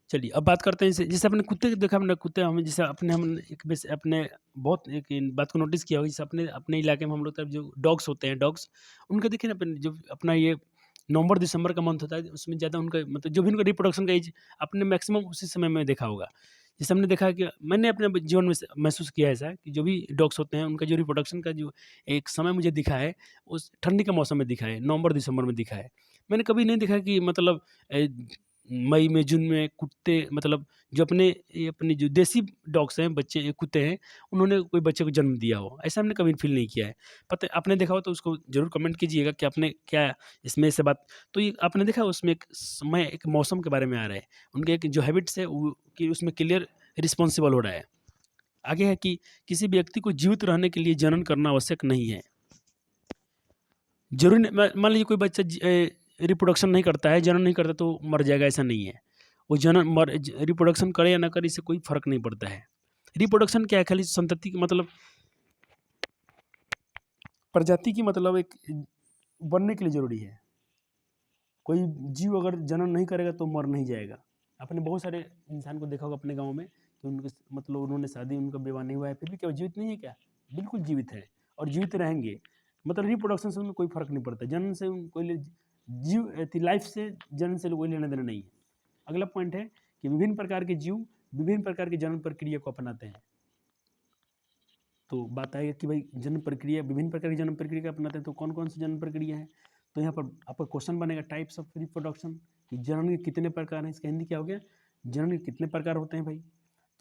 Speaker 1: चलिए अब बात करते हैं जैसे अपने कुत्ते देखा, हमने कुत्ते हमें जैसे हम एक वैसे अपने बहुत एक बात को नोटिस किया होगा, जैसे अपने अपने इलाके में हम लोग तरफ जो डॉग्स होते हैं, डॉग्स उनका देखिए ना, अपने जो अपना ये नवंबर दिसंबर का मंथ होता है, उसमें ज़्यादा उनका मतलब जो भी उनका रिप्रोडक्शन का एज आपने मैक्सिमम उसी समय में देखा होगा। जैसे हमने देखा कि मैंने अपने जीवन में महसूस किया है ऐसा कि जो भी डॉग्स होते हैं उनका जो रिप्रोडक्शन का जो एक समय मुझे दिखा है, उस ठंडी का मौसम में दिखा है, नवंबर दिसंबर में दिखा है। मैंने कभी नहीं देखा कि मतलब मई में जून में कुत्ते मतलब जो अपने जो देसी डॉग्स हैं, बच्चे कुत्ते हैं, उन्होंने कोई बच्चे को जन्म दिया हो, ऐसा हमने कभी फील नहीं किया है। पता आपने देखा हो तो उसको ज़रूर कमेंट कीजिएगा कि आपने क्या इसमें से बात, तो ये आपने देखा उसमें एक समय एक मौसम के बारे में आ रहा है, उनके एक जो हैबिट्स है वो कि उसमें क्लियर रिस्पॉन्सिबल हो रहा है। आगे है कि किसी व्यक्ति को जीवित रहने के लिए जनन करना आवश्यक नहीं है। ज़रूरी नहीं, मान लीजिए कोई बच्चा रिप्रोडक्शन नहीं करता है, जनन नहीं करता तो मर जाएगा, ऐसा नहीं है। वो रिप्रोडक्शन करे या ना करे, इससे कोई फ़र्क नहीं पड़ता है। रिप्रोडक्शन क्या है, खाली संतति की मतलब प्रजाति की मतलब एक बनने के लिए ज़रूरी है। कोई जीव अगर जनन नहीं करेगा तो मर नहीं जाएगा। आपने बहुत सारे इंसान को देखा होगा अपने गाँव में कि उनके मतलब उन्होंने शादी, उनका विवाह नहीं हुआ है, फिर भी क्या वो जीवित नहीं है क्या? बिल्कुल जीवित है और जीवित रहेंगे। मतलब रिप्रोडक्शन से उनको कोई फ़र्क नहीं पड़ता। जनन से कोई लाइफ से जनन से कोई लेना देना नहीं है। अगला पॉइंट है कि विभिन्न प्रकार के जीव विभिन्न प्रकार की जनन प्रक्रिया को अपनाते हैं। तो बात आएगी कि भाई जन्म प्रक्रिया, विभिन्न प्रकार की जन्म प्रक्रिया अपनाते हैं, तो कौन कौन सी जन्म प्रक्रिया है, तो यहाँ पर आपका क्वेश्चन बनेगा टाइप्स ऑफ रिप्रोडक्शन, कि जनन के कितने प्रकार हैं। इसका हिंदी क्या हो गया, जनन के कितने प्रकार होते हैं भाई।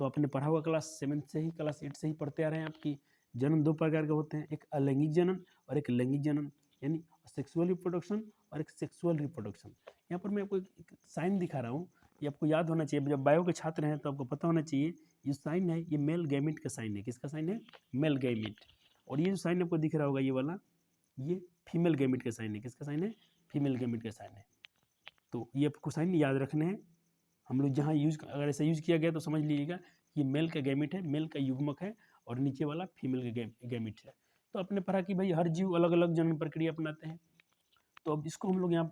Speaker 1: तो आपने पढ़ा हुआ क्लास 7 से ही, क्लास 8 से ही पढ़ते आ रहे हैं आपकी। जनन 2 प्रकार के होते हैं, एक अलैंगिक जनन और एक लैंगिक जनन, यानी सेक्सुअल रिप्रोडक्शन और एक सेक्सुअल रिप्रोडक्शन। यहाँ पर मैं आपको एक साइन दिखा रहा हूँ, ये आपको याद होना चाहिए, जब बायो के छात्र हैं तो आपको पता होना चाहिए। ये साइन है, ये मेल गैमेट का साइन है। किसका साइन है, मेल गैमेट। और ये जो साइन आपको दिख रहा होगा ये वाला, ये फीमेल गैमेट का साइन है। किसका साइन है, फीमेल गैमेट का साइन है। तो ये आपको साइन याद रखने हैं। हम लोग जहाँ यूज, अगर ऐसा यूज किया गया तो समझ लीजिएगा कि मेल का गैमेट है, मेल का युग्मक है, और नीचे वाला फीमेल का गैमेट है। तो आपने पढ़ा कि भाई हर जीव अलग अलग जनन प्रक्रिया अपनाते हैं। तो अब इसको हम लोग यहाँ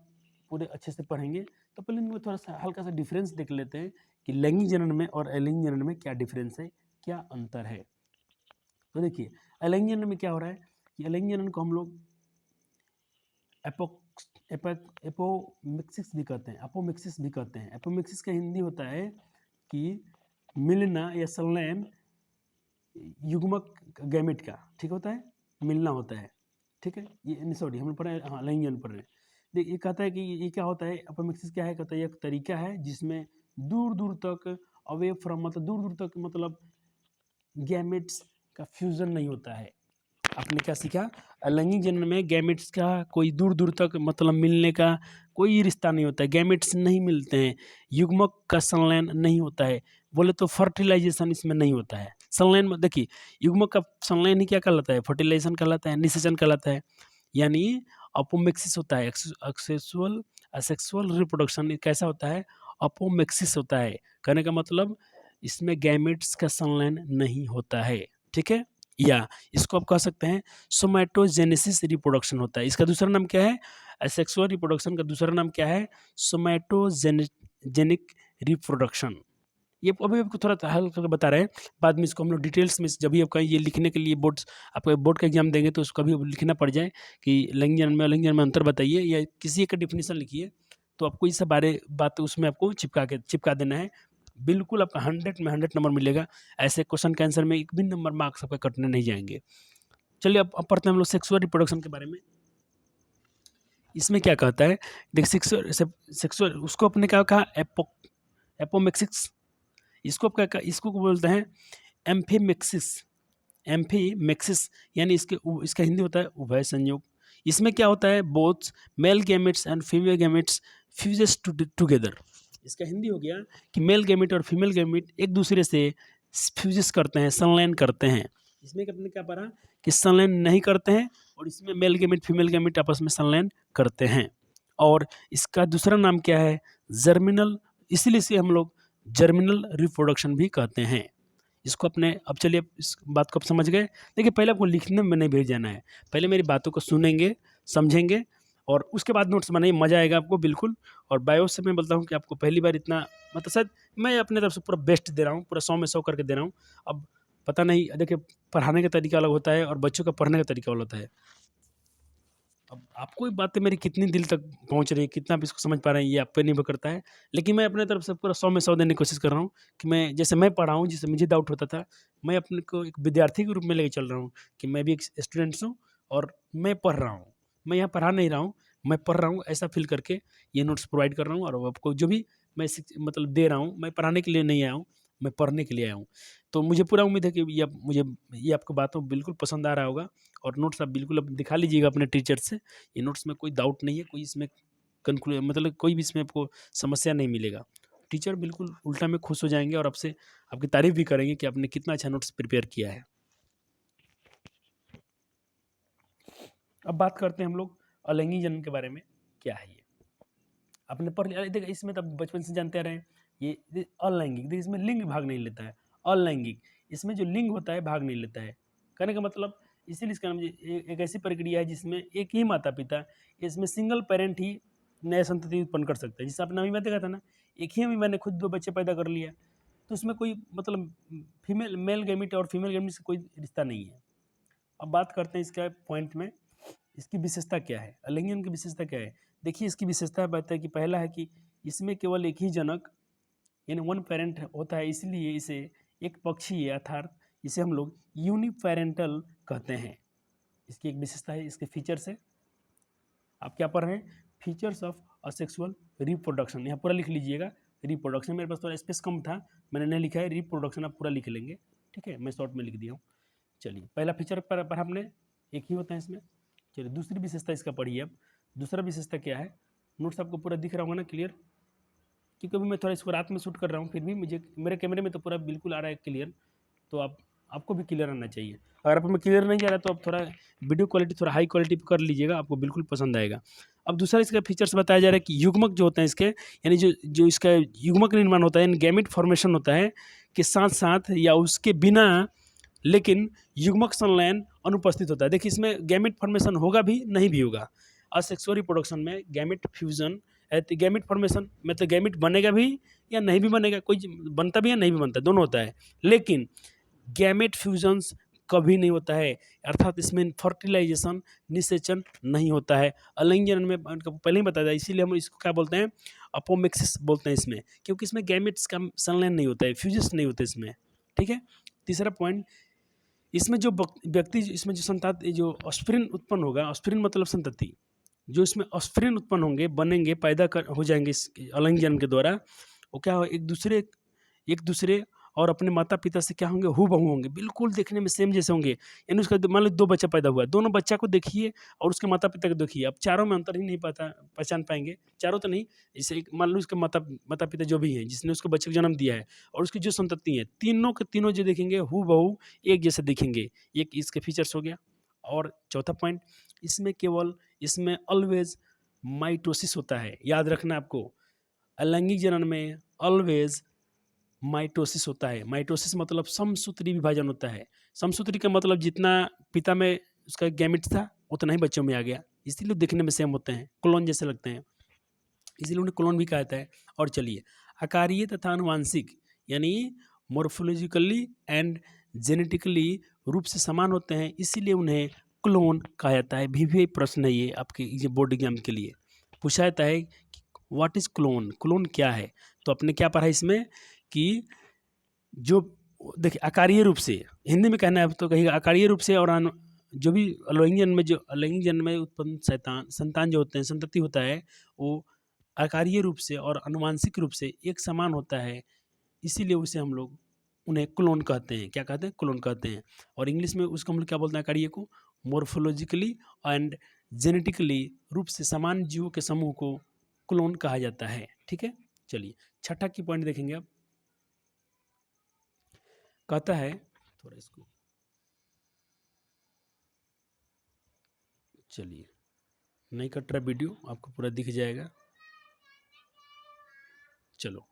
Speaker 1: पूरे अच्छे से पढ़ेंगे। तो पहले इनमें थोड़ा सा हल्का सा डिफरेंस देख लेते हैं कि लैंगिक जनन में और अलैंगिक जनन में क्या डिफरेंस है, क्या अंतर है। तो देखिए अलैंगिक जनन में क्या हो रहा है कि अलैंगिक जनन को हम लोग एपोमिक्सिस भी कहते हैं, अपोमिक्सिस भी कहते हैं। एपोमिक्सिस का हिंदी होता है कि मिलना या संलयन युग्मक गैमेट का, ठीक होता है, मिलना होता है, ठीक है। ये सॉरी हम पढ़ रहे हैं, हाँ लैंगिक जनन पढ़ रहे हैं। देखिए ये कहता है कि ये क्या होता है, अपोमिक्सिस क्या है, कहता है एक तरीका है जिसमें दूर दूर तक अवे फ्रॉम, मतलब दूर दूर तक मतलब गैमेट्स का फ्यूजन नहीं होता है। आपने क्या सीखा, अलैंगिक जनन में गैमेट्स का कोई दूर दूर तक मतलब मिलने का कोई रिश्ता नहीं होता है, गैमेट्स नहीं मिलते हैं, युग्मक का संलयन नहीं होता है, बोले तो फर्टिलाइजेशन इसमें नहीं होता है। संलयन में देखिए युग्मक का संलयन ही क्या कहलाता है, फर्टिलाइजेशन कहलाता है, निषेचन कहलाता है। यानी अपोमेक्सिस होता है, एक्सेक्सुअल असेक्सुअल रिप्रोडक्शन कैसा होता है, अपोमेक्सिस होता है। कहने का मतलब इसमें गैमेट्स का संलयन नहीं होता है, ठीक है। या इसको आप कह सकते हैं सोमैटोजेनेसिस रिप्रोडक्शन होता है। इसका दूसरा नाम क्या है, असेक्सुअल रिप्रोडक्शन का दूसरा नाम क्या है, सोमैटोजेनिक रिप्रोडक्शन। ये अभी आपको थोड़ा हल्का बता रहे हैं, बाद में इसको हम लोग डिटेल्स में जब भी आपका ये लिखने के लिए आपका बोर्ड का एग्जाम देंगे तो उसको भी लिखना पड़ जाए कि लैंगिक जनन में अलैंगिक जनन में अंतर बताइए या किसी एक का डिफिनेशन लिखिए, तो आपको ये सब बारे बात उसमें आपको चिपका देना है। बिल्कुल आपका 100 में 100 नंबर मिलेगा। ऐसे क्वेश्चन के आंसर में एक भी नंबर मार्क्स आपका कटने नहीं जाएंगे। चलिए अब पढ़ते हैं हम लोग सेक्सुअल रिप्रोडक्शन के बारे में। इसमें क्या कहता है, देख सेक्सुअल उसको अपने क्या कहा, एपोमेक्सिस। इसको बोलते हैं एम्फीमेक्सिस। एम्फीमेक्सिस यानी इसका हिंदी होता है उभय संयोग। इसमें क्या होता है, both male gametes and female gametes fuses together. इसका हिंदी हो गया कि मेल गैमेट और फीमेल गैमेट एक दूसरे से फ्यूजेस करते हैं, संलयन करते हैं। इसमें अपने क्या पढ़ा कि संलयन नहीं करते हैं, और इसमें मेल गैमेट फीमेल गैमेट आपस में संलयन करते हैं। और इसका दूसरा नाम क्या है, जर्मिनल, इसीलिए इसे हम लोग जर्मिनल रिप्रोडक्शन भी कहते हैं। इसको अपने अब चलिए इस बात को आप समझ गए। देखिए पहले आपको लिखने में नहीं भेज जाना है, पहले मेरी बातों को सुनेंगे, समझेंगे, और उसके बाद नोट्स बनाइए, मज़ा आएगा आपको बिल्कुल। और बायो से मैं बोलता हूँ कि आपको पहली बार इतना मतलब शायद मैं अपने तरफ से पूरा बेस्ट दे रहा हूँ, पूरा 100 में 100 करके दे रहा हूँ। अब पता नहीं, देखिए पढ़ाने का तरीका अलग होता है और बच्चों का पढ़ने का तरीका अलग होता है। अब आपको ये बातें मेरी कितनी दिल तक पहुंच रही है, कितना आप इसको समझ पा रहे हैं, ये आप पे निर्भर करता है। लेकिन मैं अपने तरफ से पूरा 100 में 100 देने की कोशिश कर रहा हूँ कि मैं जैसे मैं पढ़ा हूँ, जिससे मुझे डाउट होता था, मैं अपने को एक विद्यार्थी के रूप में लेके चल रहा हूँ कि मैं भी एक स्टूडेंट्स हूँ और मैं पढ़ रहा हूँ। मैं यहाँ पढ़ा नहीं रहा हूँ, मैं पढ़ रहा हूँ, ऐसा फील करके ये नोट्स प्रोवाइड कर रहा हूँ। और आपको जो भी मैं मतलब दे रहा हूँ, मैं पढ़ाने के लिए नहीं आया हूँ, मैं पढ़ने के लिए आया हूँ। तो मुझे पूरा उम्मीद है कि ये आपको बातों बिल्कुल पसंद आ रहा होगा। और नोट्स आप बिल्कुल अब दिखा लीजिएगा अपने टीचर से। ये नोट्स में कोई डाउट नहीं है, कोई इसमें मतलब कोई भी इसमें आपको समस्या नहीं मिलेगा। टीचर बिल्कुल उल्टा में खुश हो जाएंगे और आपसे आपकी तारीफ भी करेंगे कि आपने कितना अच्छा नोट्स प्रिपेयर किया है। अब बात करते हैं हम लोग अलैंगिक जनन के बारे में। क्या है ये आपने पढ़ लिया, देखिए इसमें तो बचपन से जानते आ रहे हैं। ये अलैंगिक, देखिए इसमें लिंग भाग नहीं लेता है। अलैंगिक इसमें जो लिंग होता है भाग नहीं लेता है। कहने का मतलब इसीलिए इसका नाम एक ऐसी प्रक्रिया है जिसमें एक ही माता पिता, इसमें सिंगल पेरेंट ही नए संतति उत्पन्न कर सकते हैं। जिससे आपने अभी मैं देखा था ना, एक ही अभी मैंने खुद 2 बच्चे पैदा कर लिया, तो उसमें कोई मतलब फीमेल मेल गैमेट और फीमेल गैमेट से कोई रिश्ता नहीं है। अब बात करते हैं इसका पॉइंट में, इसकी विशेषता क्या है, अलैंगिक की विशेषता क्या है। देखिए इसकी विशेषता बताए कि पहला है कि इसमें केवल एक ही जनक यानी वन पेरेंट होता है, इसलिए इसे एक पक्षीय अर्थात इसे हम लोग यूनिपेरेंटल कहते हैं। इसकी एक विशेषता है, इसके फीचर्स है। आप क्या पढ़ रहे हैं, फीचर्स ऑफ असेक्सुअल रिप्रोडक्शन, यहाँ पूरा लिख लीजिएगा। रिप्रोडक्शन मेरे पास थोड़ा स्पेस कम था, मैंने नहीं लिखा है, रिप्रोडक्शन आप पूरा लिख लेंगे, ठीक है, मैं शॉर्ट में लिख दिया हूँ। चलिए पहला फीचर पर आपने एक ही होता है इसमें। चलिए दूसरी विशेषता इसका पढ़िए। अब दूसरा विशेषता क्या है, नोट्स आपको पूरा दिख रहा होगा ना क्लियर, क्योंकि अभी मैं थोड़ा इसको रात में शूट कर रहा हूँ, फिर भी मुझे मेरे कैमरे में तो पूरा बिल्कुल आ रहा है क्लियर। तो आप आपको भी क्लियर आना चाहिए। अगर आप में क्लियर नहीं जा रहा है तो आप थोड़ा वीडियो क्वालिटी थोड़ा हाई क्वालिटी पे कर लीजिएगा, आपको बिल्कुल पसंद आएगा। अब दूसरा इसका फीचर्स बताया जा रहा है कि युग्मक जो होते हैं इसके, यानी जो जो इसका युग्मक निर्माण होता है, यानी गैमेट फॉर्मेशन होता है के साथ साथ या उसके बिना, लेकिन युग्मक संलयन अनुपस्थित होता है। देखिए इसमें गैमेट फॉर्मेशन होगा भी, नहीं भी होगा। असेक्सुअल रिप्रोडक्शन में गैमेट फ्यूजन, गैमेट फॉर्मेशन मतलब गैमेट बनेगा भी या नहीं भी बनेगा, कोई बनता भी या नहीं भी बनता, दोनों होता है। लेकिन गैमेट फ्यूजन्स कभी नहीं होता है, अर्थात इसमें फर्टिलाइजेशन, निषेचन नहीं होता है। अलैंगिक जनन में पहले ही बताया था, इसीलिए हम इसको क्या बोलते हैं, अपोमिक्सिस बोलते हैं इसमें, क्योंकि इसमें गैमेट्स का संलयन नहीं होता है, फ्यूजस नहीं होते इसमें। ठीक है। तीसरा पॉइंट, इसमें जो व्यक्ति, इसमें जो संतान, जो ऑस्फरिन उत्पन्न होगा, ऑस्फरिन मतलब संतति, जो इसमें ऑस्फरिन उत्पन्न होंगे, बनेंगे, पैदा हो जाएंगे इस अलैंगिक जनन के द्वारा, वो क्या हो, एक दूसरे और अपने माता पिता से क्या होंगे, हूबहू होंगे, बिल्कुल देखने में सेम जैसे होंगे। यानी उसका मान लो 2 बच्चा पैदा हुआ, दोनों बच्चा को देखिए और उसके माता पिता को देखिए, अब चारों में अंतर ही नहीं पहचान पाएंगे, चारों तो नहीं, जैसे मान लो उसके माता पिता जो भी हैं, जिसने उसको बच्चे को जन्म दिया है, और उसकी जो संतति है, तीनों के तीनों जो देखेंगे हूबहू एक जैसे दिखेंगे। एक इसके फीचर्स हो गया। और चौथा पॉइंट, इसमें ऑलवेज माइटोसिस होता है, याद रखना आपको, अलैंगिक जनन में ऑलवेज माइटोसिस होता है। माइटोसिस मतलब समसूत्री विभाजन होता है। समसूत्री का मतलब जितना पिता में उसका गैमेट था उतना ही बच्चों में आ गया, इसीलिए देखने में सेम होते हैं, क्लोन जैसे लगते हैं, इसीलिए उन्हें क्लोन भी कहा जाता है। और चलिए, आकारीय तथा आनुवांशिक यानी मोर्फोलॉजिकली एंड जेनेटिकली रूप से समान होते हैं, इसीलिए उन्हें क्लोन कहा जाता है। भी प्रश्न है ये आपके ये बोर्ड एग्जाम के लिए पूछा जाता है कि व्हाट इज क्लोन, क्लोन क्या है। तो आपने क्या पढ़ा इसमें कि जो, देखिए आकारीय रूप से, हिंदी में कहना है तो कहिएगा आकारीय रूप से, और जो भी अलैंगिक जन्म में उत्पन्न संतान जो होते हैं, संतति होता है, वो आकारीय रूप से और आनुवांशिक रूप से एक समान होता है, इसीलिए उसे हम लोग उन्हें क्लोन कहते हैं। क्या कहते हैं, क्लोन कहते हैं। और इंग्लिश में उसको हम लोग क्या बोलते हैं, आकारीय को मोर्फोलॉजिकली एंड जेनेटिकली रूप से समान जीवों के समूह को क्लोन कहा जाता है। ठीक है। चलिए छठा की पॉइंट देखेंगे अब, कहता है, थोड़ा इसको, चलिए नहीं कट रहा वीडियो, आपको पूरा दिख जाएगा। चलो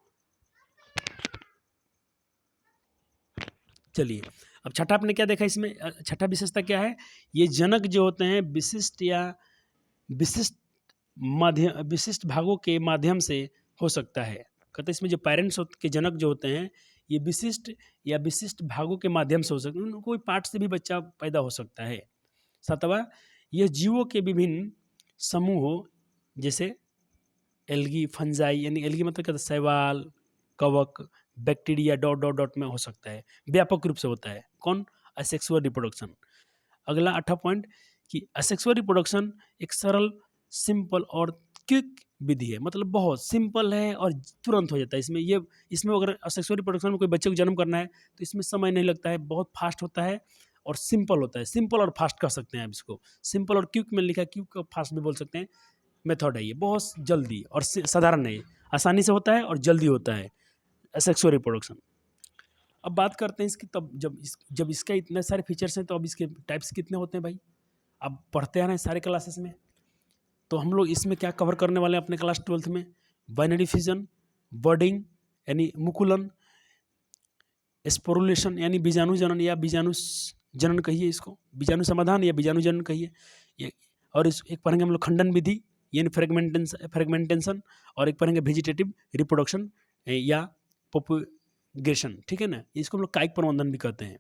Speaker 1: चलिए, अब छठा आपने क्या देखा इसमें, छठा विशेषता क्या है, ये जनक जो होते हैं विशिष्ट या विशिष्ट भागों के माध्यम से हो सकता है। कहते हैं इसमें जो पेरेंट्स के जनक जो होते हैं, ये विशिष्ट भागों के माध्यम से हो सकते हैं, कोई पार्ट से भी बच्चा पैदा हो सकता है। सातवां, यह जीवों के विभिन्न समूहों जैसे एल्गी, फंजाई, यानी एल्गी मतलब कहते हैं शैवाल, कवक, बैक्टीरिया डॉट डॉट डॉट में हो सकता है, व्यापक रूप से होता है। कौन, असेक्सुअल रिप्रोडक्शन। अगला 8वां पॉइंट कि असेक्सुअल रिप्रोडक्शन एक सरल, सिंपल और क्विक विधि है, मतलब बहुत सिंपल है और तुरंत हो जाता है। इसमें अगर असेक्सुअल रिप्रोडक्शन में कोई बच्चे को जन्म करना है तो इसमें समय नहीं लगता है, बहुत फास्ट होता है और सिंपल होता है। सिंपल और फास्ट कह सकते हैं आप इसको, सिंपल और क्विक में लिखा है, क्विक और फास्ट भी बोल सकते हैं। मेथड है ये, बहुत जल्दी और साधारण है, आसानी से होता है और जल्दी होता है सेक्सुअल रिप्रोडक्शन। अब बात करते हैं इसकी, तब जब इसका इतने सारे फीचर्स हैं तो अब इसके टाइप्स कितने होते हैं भाई, अब पढ़ते आ रहे हैं सारे क्लासेस में। तो हम लोग इसमें क्या कवर करने वाले हैं अपने क्लास 12th में, बाइनरी फिजन, बर्डिंग यानी मुकुलन, स्पोरुलेशन यानी बीजाणु जनन या बीजाणु जनन कहिए इसको, बीजाणु समाधान या बीजाणु जनन कहिए, और एक पढ़ेंगे हम लोग खंडन विधि यानी फ्रेगमेंटेशन, और एक पढ़ेंगे वेजिटेटिव रिप्रोडक्शन या पोपुलेशन। ठीक है ना, इसको हम लोग कायिक प्रबंधन भी कहते हैं।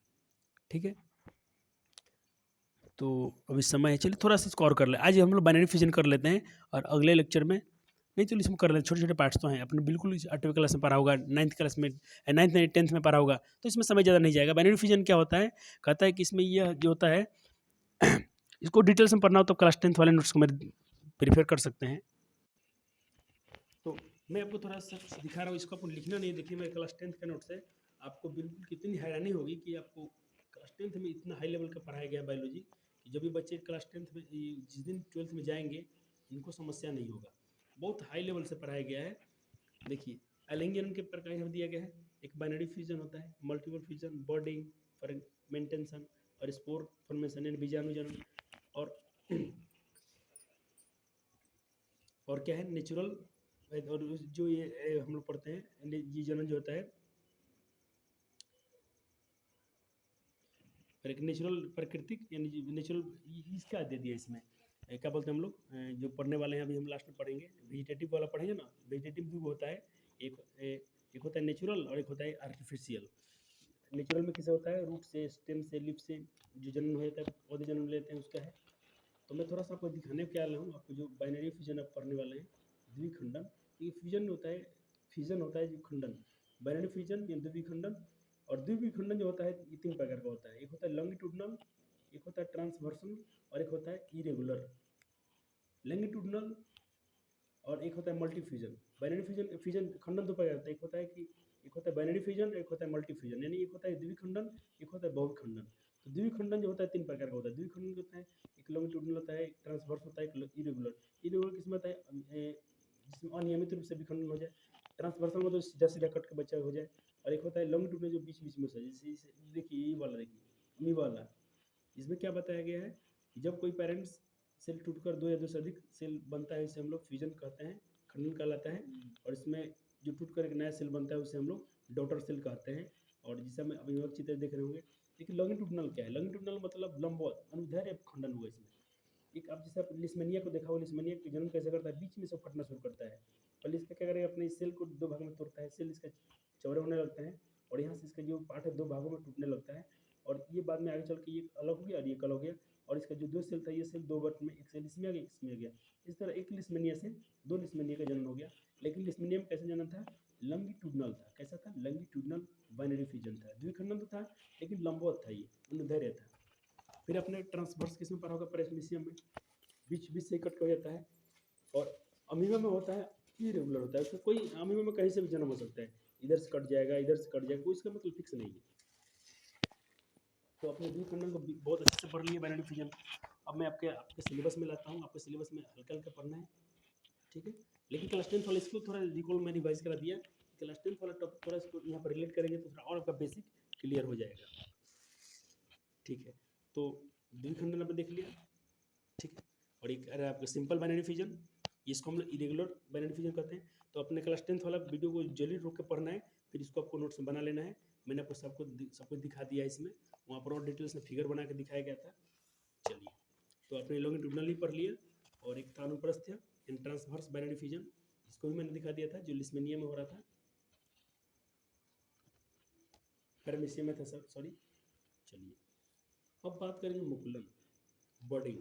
Speaker 1: ठीक है, तो अभी समय है, चलिए थोड़ा सा इसको और कर ले, आज हम लोग बाइनरी फिजन कर लेते हैं और अगले लेक्चर में, नहीं चलिए इसमें कर लेते हैं, छोटे छोटे पार्ट्स तो हैं, अपने बिल्कुल 8वीं क्लास में पढ़ा होगा, 9th क्लास में, 9th 10th में पढ़ा होगा, तो इसमें समय ज़्यादा नहीं जाएगा। बाइनरी फिजन क्या होता है, कहता है कि इसमें यह जो होता है इसको डिटेल्स में पढ़ना हो तो क्लास 10th वाले नोट्स को मेरे प्रीफर कर सकते हैं। तो मैं आपको थोड़ा सा दिखा रहा हूँ, इसको आपको लिखना नहीं है। देखिए मेरे क्लास 10th का नोट्स है, आपको बिल्कुल कितनी हैरानी होगी कि आपको क्लास 10th में इतना हाई लेवल का पढ़ाया गया बायोलॉजी कि जब भी बच्चे क्लास 10th में, जिस दिन 12th में जाएंगे, इनको समस्या नहीं होगा, बहुत हाई लेवल से पढ़ाया गया है। देखिए अलैंगिक के प्रकार यहाँ दिया गया है, एक बाइनरी फ्यूजन होता है, मल्टीपल फ्यूजन, बर्डिंग, मेंटेंशन और स्पोर फॉर्मेशन यानी बीजाणु जनन और क्या है नेचुरल और जो ये हम लोग पढ़ते हैं ये जनन जो होता है और एक नेचुरल प्राकृतिक यानी नेचुरल इसका दे दिया इसमें क्या बोलते हैं हम लोग जो पढ़ने वाले हैं अभी हम लास्ट में पढ़ेंगे वेजिटेटिव वाला पढ़ेंगे ना वेजिटेटिव भी होता है एक होता है नेचुरल और एक होता है आर्टिफिशियल। नेचुरल में किसे होता है रूट से स्टेम से लिप से जो जन्म होता है पौधे जन्म लेते हैं उसका है। तो मैं थोड़ा सा आपको दिखाने क्या आया हूँ आपको जो बाइनरी फ्यूजन आप पढ़ने वाले हैं द्विखंडन ये फ्यूजन होता है फ्यूजन होता है जो खंडन बाइनरी फ्यूजन या द्विखंडन और द्विखंडन जो होता है ये 3 प्रकार का होता है एक होता है लॉन्गिट्यूडनल एक होता है ट्रांसवर्सल और एक होता है इरेगुलर। लॉन्गिट्यूडनल और एक होता है multi fusion binary fusion fusion खंडन 2 प्रकार होता है एक होता है बाइनरी फ्यूजन एक होता है मल्टी फ्यूजन यानी एक होता है द्विखंडन एक होता है बहुखंडन। तो द्विखंडन जो होता है 3 प्रकार का होता है द्विखंडन होता है एक लॉन्गिट्यूडनल होता है एक ट्रांसवर्स होता है एक इरेगुलर किस्म होता है जिसमें अनियमित रूप से विखंडन हो जाए ट्रांसवर्सल में तो सीधा सीधा कट के बच्चा हो जाए और एक होता है लॉन्गिट्यूडनल जो बीच बीच में हो जाए जैसे देखिए ये वाला देखिए मी वाला इसमें क्या बताया गया है कि जब कोई पेरेंट्स सेल टूटकर 2 या 2 से अधिक सेल बनता है इसे हम लोग फ्यूजन कहते हैं खंडन कहलाता है और इसमें जो टूटकर एक नया सेल बनता है उसे हम लोग डॉटर सेल कहते हैं। और जिसे हम अभिभावक चित्र देख रहे होंगे लेकिन लॉन्गिट्यूडनल क्या है लॉन्गिट्यूडनल मतलब लंबवत अनुदैर्घ्य खंडन हुआ इसमें एक आप जैसे लिस्मेनिया को देखा हो लिस्मेनिया का जन्म कैसे करता है बीच में से फटना शुरू करता है पहले इसका क्या करेगा अपने सेल को 2 भाग में तोड़ता है सेल इसका चौड़े होने लगते हैं और यहाँ से इसका जो पार्ट है 2 भागों में टूटने लगता है और ये बाद में आगे चल के ये अलग हो गया और ये अलग हो गया और इसका जो 2 सेल था ये सेल 2 बट में एक सेल इसमें आ गया इसमें आ गया इस तरह एक लिस्मेनिया से 2 लिस्मेनिया का जन्म हो गया। लेकिन लिस्मेनिया में कैसे जन्म था लॉन्गिट्यूडनल था कैसा था लॉन्गिट्यूडनल बाइनरी फ्यूजन था द्विखंडन तो था लेकिन लंबवत था ये अनुदैर्घ्य था। फिर अपने ट्रांसवर्स किसमें पढ़ा होगा प्रेसमेसियम में बीच बीच से कट हो जाता है और अमीबा में होता है इरेगुलर होता है उसका कोई अमीबा में कहीं से भी जन्म हो सकता है इधर से कट जाएगा इधर से कट जाएगा कोई इसका मतलब फिक्स नहीं है। तो अपने द्विखंडन को बहुत अच्छे से पढ़ लिए बाइनरी फ्यूजन। अब मैं आपके सिलेबस में लाता हूँ आपके सिलेबस में हल्का हल्का पढ़ना है ठीक है। लेकिन क्लास 10 वाला इसको थोड़ा रिकॉल में रिवाइज करा दिया क्लास 10 वाला टॉपिक थोड़ा इसको यहाँ पर रिलेट करेंगे तो थोड़ा और आपका बेसिक क्लियर हो जाएगा ठीक है। तो द्विखंडन आपने देख लिया ठीक है। और एक अरे आपका सिंपल बाइनरी फ्यूजन इसको हम लोग इरेगुलर बाइनरी फ्यूजन कहते हैं। तो अपने क्लास 10 वाला वीडियो को जल्दी रोक के पढ़ना है फिर इसको आपको नोट्स बना लेना है। मैंने आपको सब कुछ दिखा दिया है इसमें वहाँ पर और डिटेल्स में फिगर बना के दिखाया गया था। चलिए तो आपने लॉन्गिट्यूडनल ही पढ़ लिया और एक था अनुप्रस्थ इन ट्रांसवर्स बाइनरी फ्यूजन इसको भी मैंने दिखा दिया था जो लिस्मेनिया में हो रहा था पैरामीशियम में था सर सॉरी। चलिए अब बात करेंगे मुकुलन बर्डिंग।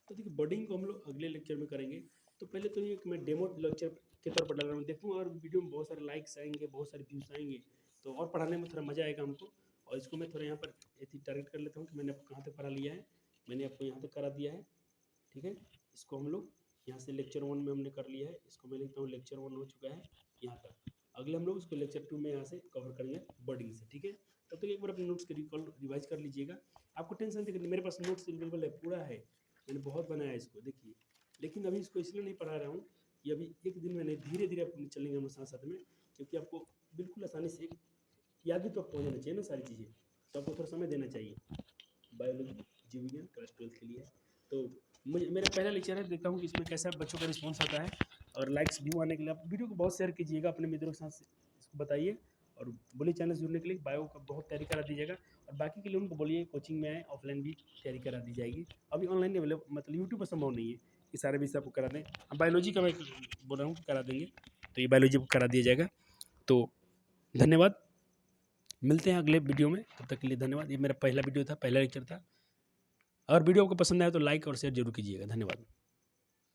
Speaker 1: तो देखिए बर्डिंग को हम लोग अगले लेक्चर में करेंगे। तो पहले तो ये मैं डेमो लेक्चर के तौर पर डाल रहा हूँ देखूँ और वीडियो में बहुत सारे लाइक्स आएंगे बहुत सारे व्यूज़ आएंगे तो और पढ़ाने में थोड़ा मज़ा आएगा हमको। और इसको मैं थोड़ा यहाँ पर टारगेट कर लेता हूँ कि मैंने आपको कहाँ तक पढ़ा लिया है मैंने आपको यहाँ तक करा दिया है ठीक है। इसको हम लोग यहाँ से लेक्चर 1 में हमने कर लिया है इसको मैं लिखता हूँ लेक्चर 1 हो चुका है यहाँ तक। अगले हम लोग इसको लेक्चर 2 में यहाँ से कवर करेंगे बर्डिंग से ठीक है। तब तक एक बार अपने नोट्स के रिवाइज कर लीजिएगा आपको टेंशन देखिए मेरे पास नोट्स अवेलेबल है पूरा है मैंने बहुत बनाया है इसको देखिए। लेकिन अभी इसको इसलिए नहीं पढ़ा रहा हूँ कि अभी एक दिन मैंने धीरे धीरे अपने चलेंगे हम साथ साथ में क्योंकि आपको बिल्कुल आसानी से याद भी तो आपको हो जाना चाहिए ना सारी चीज़ें तो आपको थोड़ा समय देना चाहिए। बायोलॉजी जीव विज्ञान क्लास 12 के लिए तो मुझे मेरा पहला लेक्चर है देखता हूँ कि इसमें कैसा बच्चों का रिस्पॉन्स आता है और लाइक्स व्यू आने के लिए आप वीडियो को बहुत शेयर कीजिएगा अपने मित्रों के साथ इसको बताइए और बोलिए चैनल जुड़ने के लिए बायो का बहुत तैयारी करा दीजिएगा और बाकी के लिए उनको बोलिए कोचिंग में आए ऑफलाइन भी तैयारी करा दी जाएगी। अभी ऑनलाइन अवेलेबल मतलब यूट्यूब पर संभव नहीं है कि सारे विषय आपको करा दें। बायोलॉजी का मैं बोल रहा हूँ करा देंगे तो ये बायोलॉजी को करा दिया जाएगा। तो धन्यवाद मिलते हैं अगले वीडियो में तब तक के लिए धन्यवाद। ये मेरा पहला वीडियो था पहला लेक्चर था। अगर वीडियो आपको पसंद आया तो लाइक और शेयर जरूर कीजिएगा। धन्यवाद।